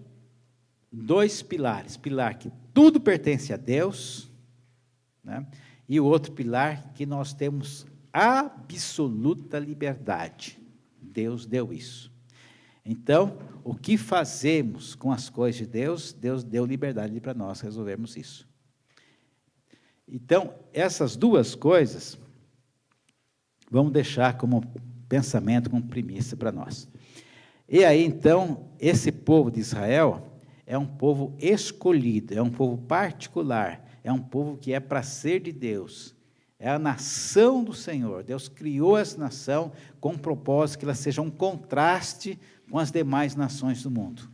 dois pilares. Pilar que tudo pertence a Deus, né? E o outro pilar que nós temos absoluta liberdade. Deus deu isso. Então, o que fazemos com as coisas de Deus, Deus deu liberdade para nós resolvermos isso. Então, essas duas coisas, vamos deixar como pensamento, como premissa para nós. E aí, então, esse povo de Israel é um povo escolhido, é um povo particular, é um povo que é para ser de Deus. É a nação do Senhor. Deus criou essa nação com o propósito que ela seja um contraste com as demais nações do mundo.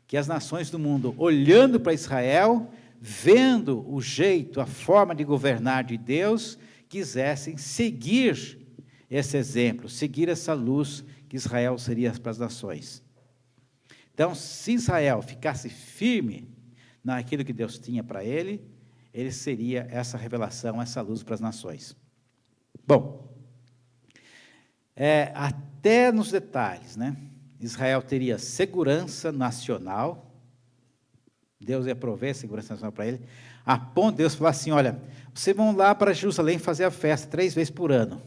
Que as nações do mundo, olhando para Israel, vendo o jeito, a forma de governar de Deus, quisessem seguir esse exemplo, seguir essa luz que Israel seria para as nações. Então, se Israel ficasse firme naquilo que Deus tinha para ele seria essa revelação, essa luz para as nações. Bom, até nos detalhes, né? Israel teria segurança nacional, Deus ia prover segurança nacional para ele, a ponto de Deus falar assim, olha, vocês vão lá para Jerusalém fazer a festa 3 vezes por ano.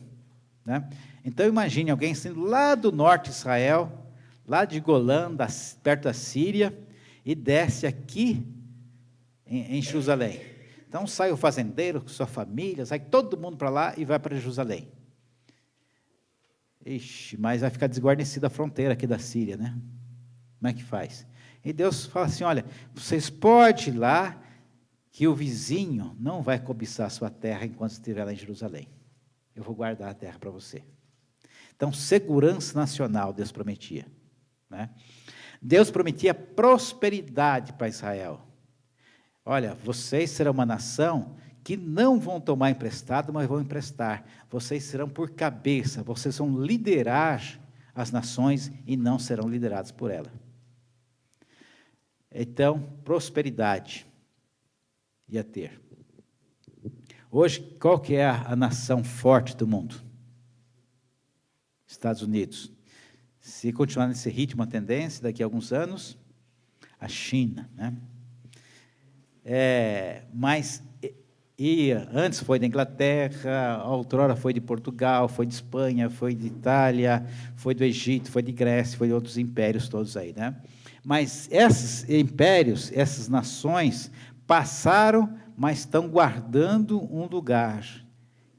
Né? Então, imagine alguém sendo lá do norte de Israel, lá de Golã, perto da Síria, e desce aqui em Jerusalém. Então sai o fazendeiro com sua família, sai todo mundo para lá e vai para Jerusalém. Ixi, mas vai ficar desguarnecida a fronteira aqui da Síria, né? Como é que faz? E Deus fala assim, olha, vocês podem ir lá, que o vizinho não vai cobiçar a sua terra enquanto estiver lá em Jerusalém. Eu vou guardar a terra para você. Então, segurança nacional, Deus prometia, né? Deus prometia prosperidade para Israel. Olha, vocês serão uma nação que não vão tomar emprestado, mas vão emprestar. Vocês serão por cabeça, vocês vão liderar as nações e não serão liderados por ela. Então, prosperidade ia ter. Hoje, qual que é a nação forte do mundo? Estados Unidos. Se continuar nesse ritmo, a tendência, daqui a alguns anos, a China, né? Mas antes foi da Inglaterra, outrora foi de Portugal, foi de Espanha, foi de Itália, foi do Egito, foi de Grécia, foi de outros impérios todos aí, né? Mas esses impérios, essas nações, passaram, mas estão guardando um lugar,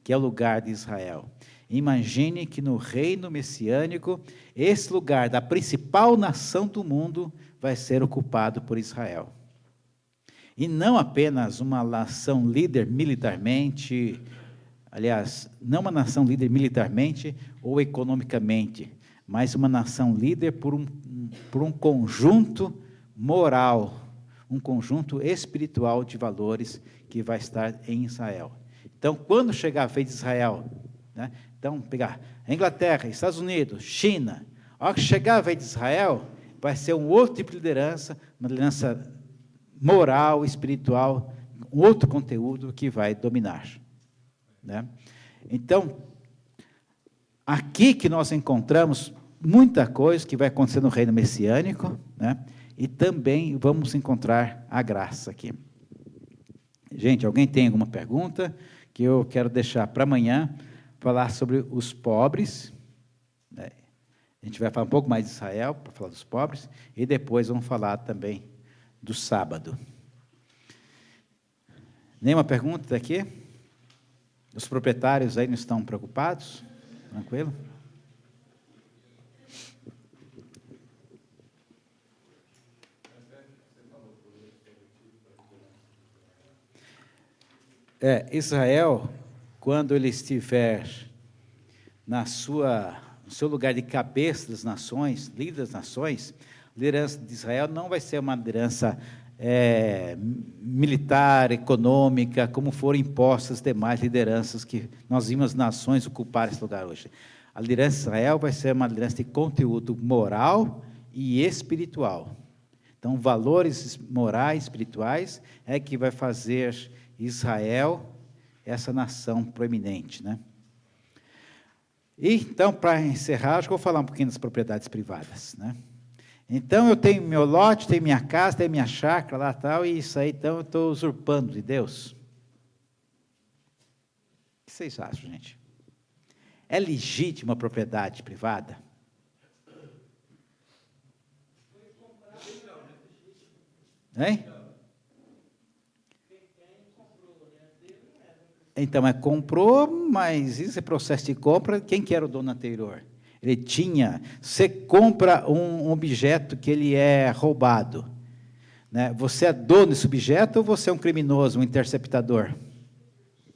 que é o lugar de Israel. Imagine que no reino messiânico, esse lugar da principal nação do mundo vai ser ocupado por Israel. E não apenas uma nação líder militarmente, aliás, não uma nação líder militarmente ou economicamente, mas uma nação líder por um conjunto moral, um conjunto espiritual de valores que vai estar em Israel. Então, quando chegar a vez de Israel, né, então, pegar Inglaterra, Estados Unidos, China, a hora que chegar a vez de Israel, vai ser um outro tipo de liderança, uma liderança moral, espiritual, um outro conteúdo que vai dominar, né? Então, aqui que nós encontramos muita coisa que vai acontecer no reino messiânico, né? E também vamos encontrar a graça aqui. Gente, alguém tem alguma pergunta que eu quero deixar para amanhã, falar sobre os pobres, né? A gente vai falar um pouco mais de Israel, para falar dos pobres, e depois vamos falar também do sábado. Nenhuma pergunta daqui? Os proprietários aí não estão preocupados? Tranquilo? Israel, quando ele estiver no seu lugar de cabeça das nações, líder das nações, a liderança de Israel não vai ser uma liderança militar, econômica, como foram impostas as demais lideranças que nós vimos as nações ocupar esse lugar hoje. A liderança de Israel vai ser uma liderança de conteúdo moral e espiritual. Então, valores morais, espirituais, é que vai fazer Israel essa nação proeminente, né? E, então, para encerrar, acho que eu vou falar um pouquinho das propriedades privadas, né? Então, eu tenho meu lote, tenho minha casa, tenho minha chácara lá e tal, e isso aí, então, eu estou usurpando de Deus. O que vocês acham, gente? É legítima a propriedade privada? Hein? Então, comprou, mas esse processo de compra, quem que era o dono anterior? Ele tinha, você compra um objeto que ele é roubado, né? Você é dono desse objeto ou você é um criminoso, um interceptador?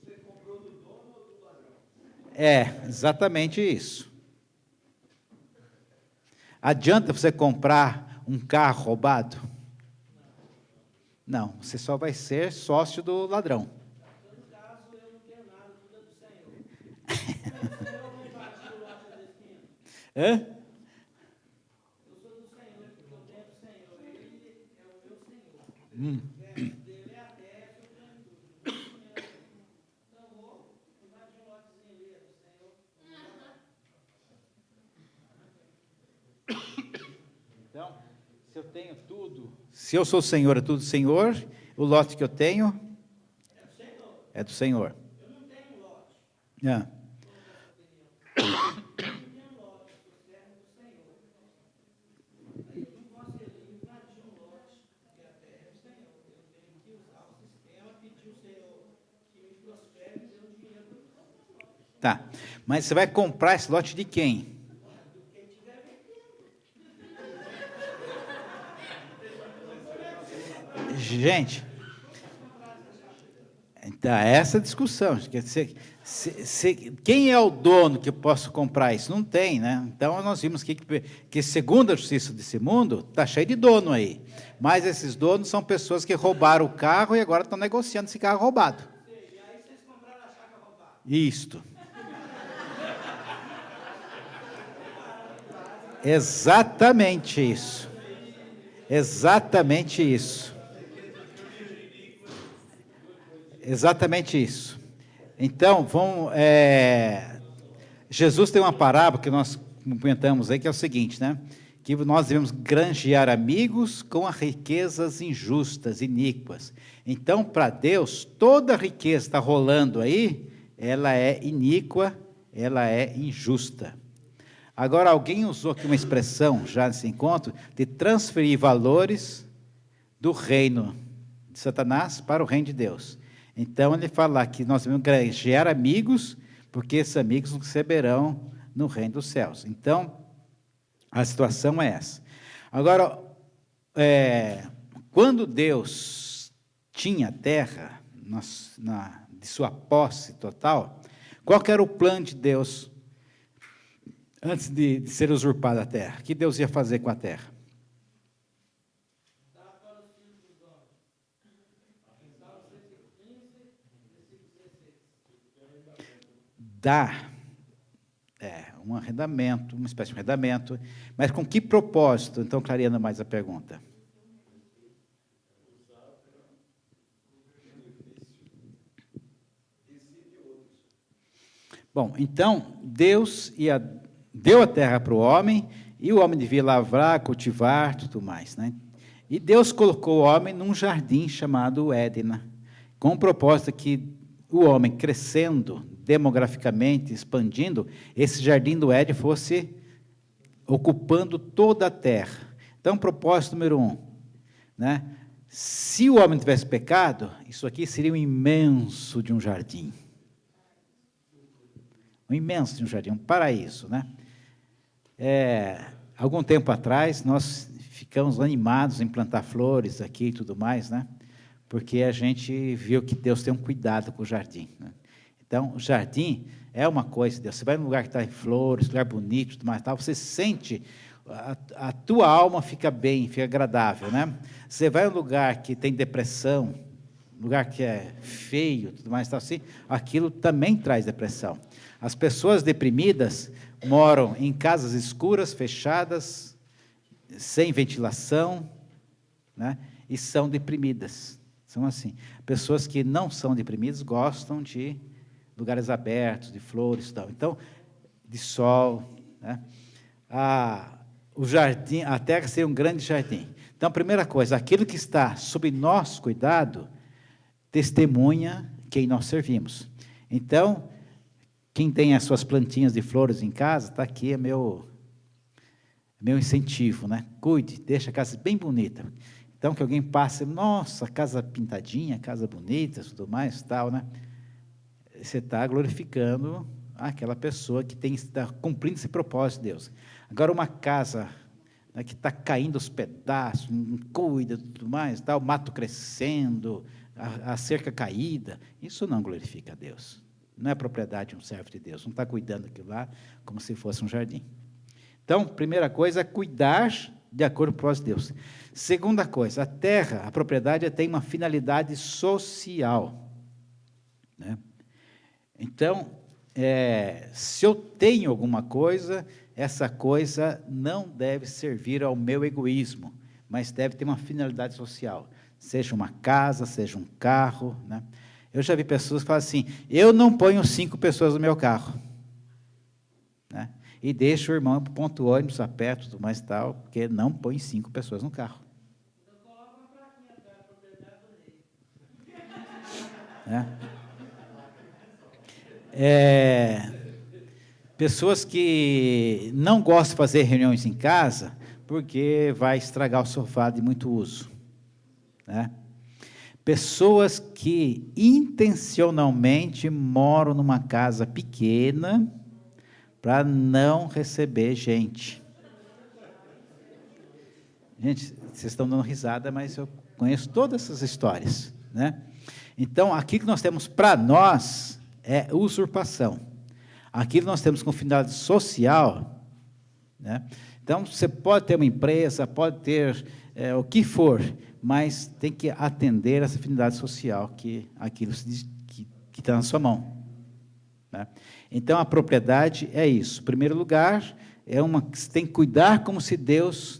Você comprou do dono ou do ladrão? Exatamente isso. Adianta você comprar um carro roubado? Não, você só vai ser sócio do ladrão. No caso, eu não tenho nada, tudo é do Senhor. Hã? Eu sou do Senhor, porque eu tenho do Senhor, Ele é o meu Senhor. Dele é a terra, eu tenho tudo. Então, vou invadir um lotezinho ali, é do Senhor. Então, se eu tenho tudo, se eu sou o Senhor, é tudo do Senhor, o lote que eu tenho é do Senhor. Eu não tenho lote. Tá. Mas você vai comprar esse lote de quem? Gente, então, essa discussão. Quer dizer, quem é o dono que eu posso comprar isso? Não tem, né? Então, nós vimos que segundo a justiça desse mundo, está cheio de dono aí. Mas esses donos são pessoas que roubaram o carro e agora estão negociando esse carro roubado. E aí vocês compraram a chácara roubada. Isto. Exatamente isso. Exatamente isso. Exatamente isso. Então, Jesus tem uma parábola que nós comentamos aí, que é o seguinte, né? Que nós devemos granjear amigos com as riquezas injustas, iníquas. Então, para Deus, toda a riqueza que está rolando aí, ela é iníqua, ela é injusta. Agora, alguém usou aqui uma expressão, já nesse encontro, de transferir valores do reino de Satanás para o reino de Deus. Então, ele fala que nós devemos granjear amigos, porque esses amigos nos receberão no reino dos céus. Então, a situação é essa. Agora, quando Deus tinha a terra de sua posse total, qual que era o plano de Deus antes de ser usurpada a terra? O que Deus ia fazer com a terra? Dar um arrendamento, uma espécie de arrendamento, mas com que propósito? Então, clareando mais a pergunta. Bom, então, Deus deu a terra para o homem, e o homem devia lavrar, cultivar, tudo mais, né? E Deus colocou o homem num jardim chamado Éden, com o propósito que o homem crescendo demograficamente, expandindo, esse jardim do Éden fosse ocupando toda a terra. Então, propósito número 1, né? Se o homem tivesse pecado, isso aqui seria um imenso de um jardim. Um imenso de um jardim, um paraíso, né? Algum tempo atrás, nós ficamos animados em plantar flores aqui e tudo mais, né? Porque a gente viu que Deus tem um cuidado com o jardim, né? Então, o jardim é uma coisa, Deus. Você vai num lugar que está em flores, lugar bonito, tudo mais, tal, você sente, a tua alma fica bem, fica agradável, né? Você vai num lugar que tem depressão, lugar que é feio, tudo mais, tal, assim, aquilo também traz depressão. As pessoas deprimidas moram em casas escuras, fechadas, sem ventilação, né? E são deprimidas. São assim. Pessoas que não são deprimidas gostam de lugares abertos, de flores, tal. Então, de sol, né? O jardim, a terra seria um grande jardim. Então, a primeira coisa, aquilo que está sob nosso cuidado testemunha quem nós servimos. Então, quem tem as suas plantinhas de flores em casa, está aqui, é meu incentivo, né? Cuide, deixa a casa bem bonita. Então, que alguém passe, nossa, casa pintadinha, casa bonita, tudo mais, tal, né? Você está glorificando aquela pessoa que está cumprindo esse propósito de Deus. Agora, uma casa, né, que está caindo aos pedaços, não cuida, tudo mais, tal, o mato crescendo, a cerca caída, isso não glorifica a Deus. Não é propriedade de um servo de Deus, não está cuidando daquilo lá como se fosse um jardim. Então, primeira coisa é cuidar de acordo com o propósito de Deus. Segunda coisa, a terra, a propriedade tem uma finalidade social, né? Então, se eu tenho alguma coisa, essa coisa não deve servir ao meu egoísmo, mas deve ter uma finalidade social, seja uma casa, seja um carro, né? Eu já vi pessoas que falam assim, eu não ponho 5 pessoas no meu carro, né? E deixo o irmão para o ponto ônibus, a pé, tudo mais tal, porque não põe 5 pessoas no carro. Então coloca uma plaquinha da propriedade do rei. Pessoas que não gostam de fazer reuniões em casa, porque vai estragar o sofá de muito uso, né? Pessoas que intencionalmente moram numa casa pequena para não receber gente. Gente, vocês estão dando risada, mas eu conheço todas essas histórias, né? Então, aquilo que nós temos para nós é usurpação. Aquilo que nós temos com finalidade social, né? Então, você pode ter uma empresa, pode ter o que for, mas tem que atender essa finalidade social, que aquilo que está na sua mão, né? Então, a propriedade é isso. Em primeiro lugar, você tem que cuidar como se Deus...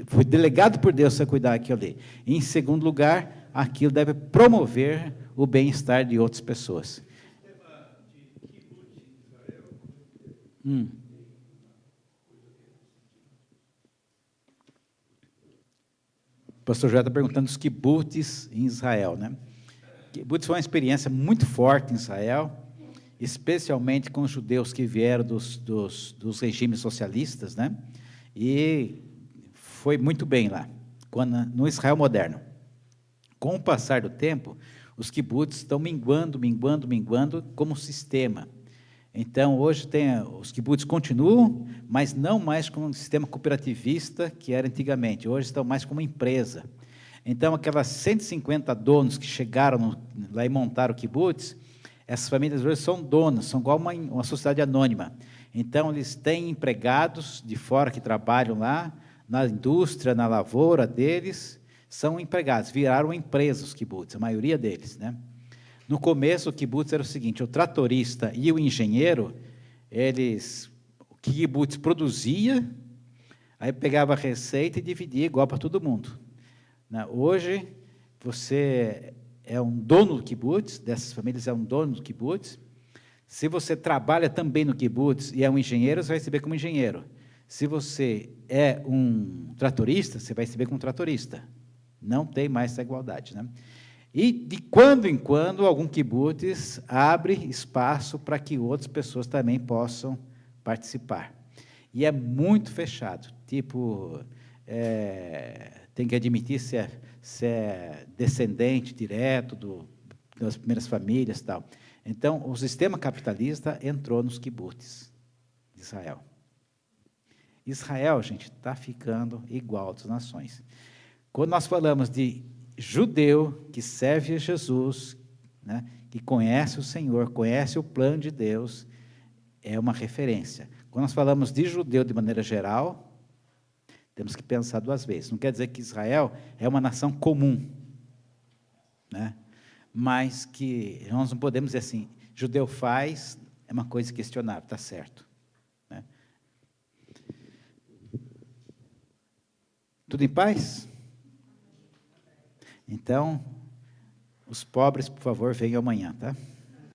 Foi delegado por Deus para cuidar daquilo ali. Em segundo lugar, aquilo deve promover o bem-estar de outras pessoas. O pastor Joel está perguntando dos kibbutz em Israel, né? Kibbutz foi uma experiência muito forte em Israel, especialmente com os judeus que vieram dos regimes socialistas, né? E foi muito bem lá, no Israel moderno. Com o passar do tempo, os kibbutz estão minguando como sistema. Então, hoje os kibbutz continuam, mas não mais como um sistema cooperativista que era antigamente. Hoje estão mais como empresa. Então, aquelas 150 donos que chegaram lá e montaram o kibbutz, essas famílias hoje são donas, são igual uma sociedade anônima. Então, eles têm empregados de fora que trabalham lá, na indústria, na lavoura deles, são empregados, viraram empresas os kibbutz, a maioria deles, né? No começo, o kibbutz era o seguinte: o tratorista e o engenheiro, o kibbutz produzia, aí pegava a receita e dividia igual para todo mundo, né? Hoje, você é um dono do kibbutz, dessas famílias é um dono do kibbutz. Se você trabalha também no kibbutz e é um engenheiro, você vai receber como engenheiro. Se você é um tratorista, você vai receber como tratorista. Não tem mais essa igualdade, né? E, de quando em quando, algum kibbutz abre espaço para que outras pessoas também possam participar. E é muito fechado. Tipo, tem que admitir se é descendente direto das primeiras famílias e tal. Então, o sistema capitalista entrou nos kibbutz de Israel. Israel, gente, está ficando igual às nações. Quando nós falamos de judeu que serve a Jesus, né, que conhece o Senhor, conhece o plano de Deus, é uma referência. Quando nós falamos de judeu de maneira geral, temos que pensar duas vezes. Não quer dizer que Israel é uma nação comum, né? Mas que nós não podemos dizer assim, judeu faz, é uma coisa questionável, está certo, né? Tudo em paz? Então, os pobres, por favor, venham amanhã, tá?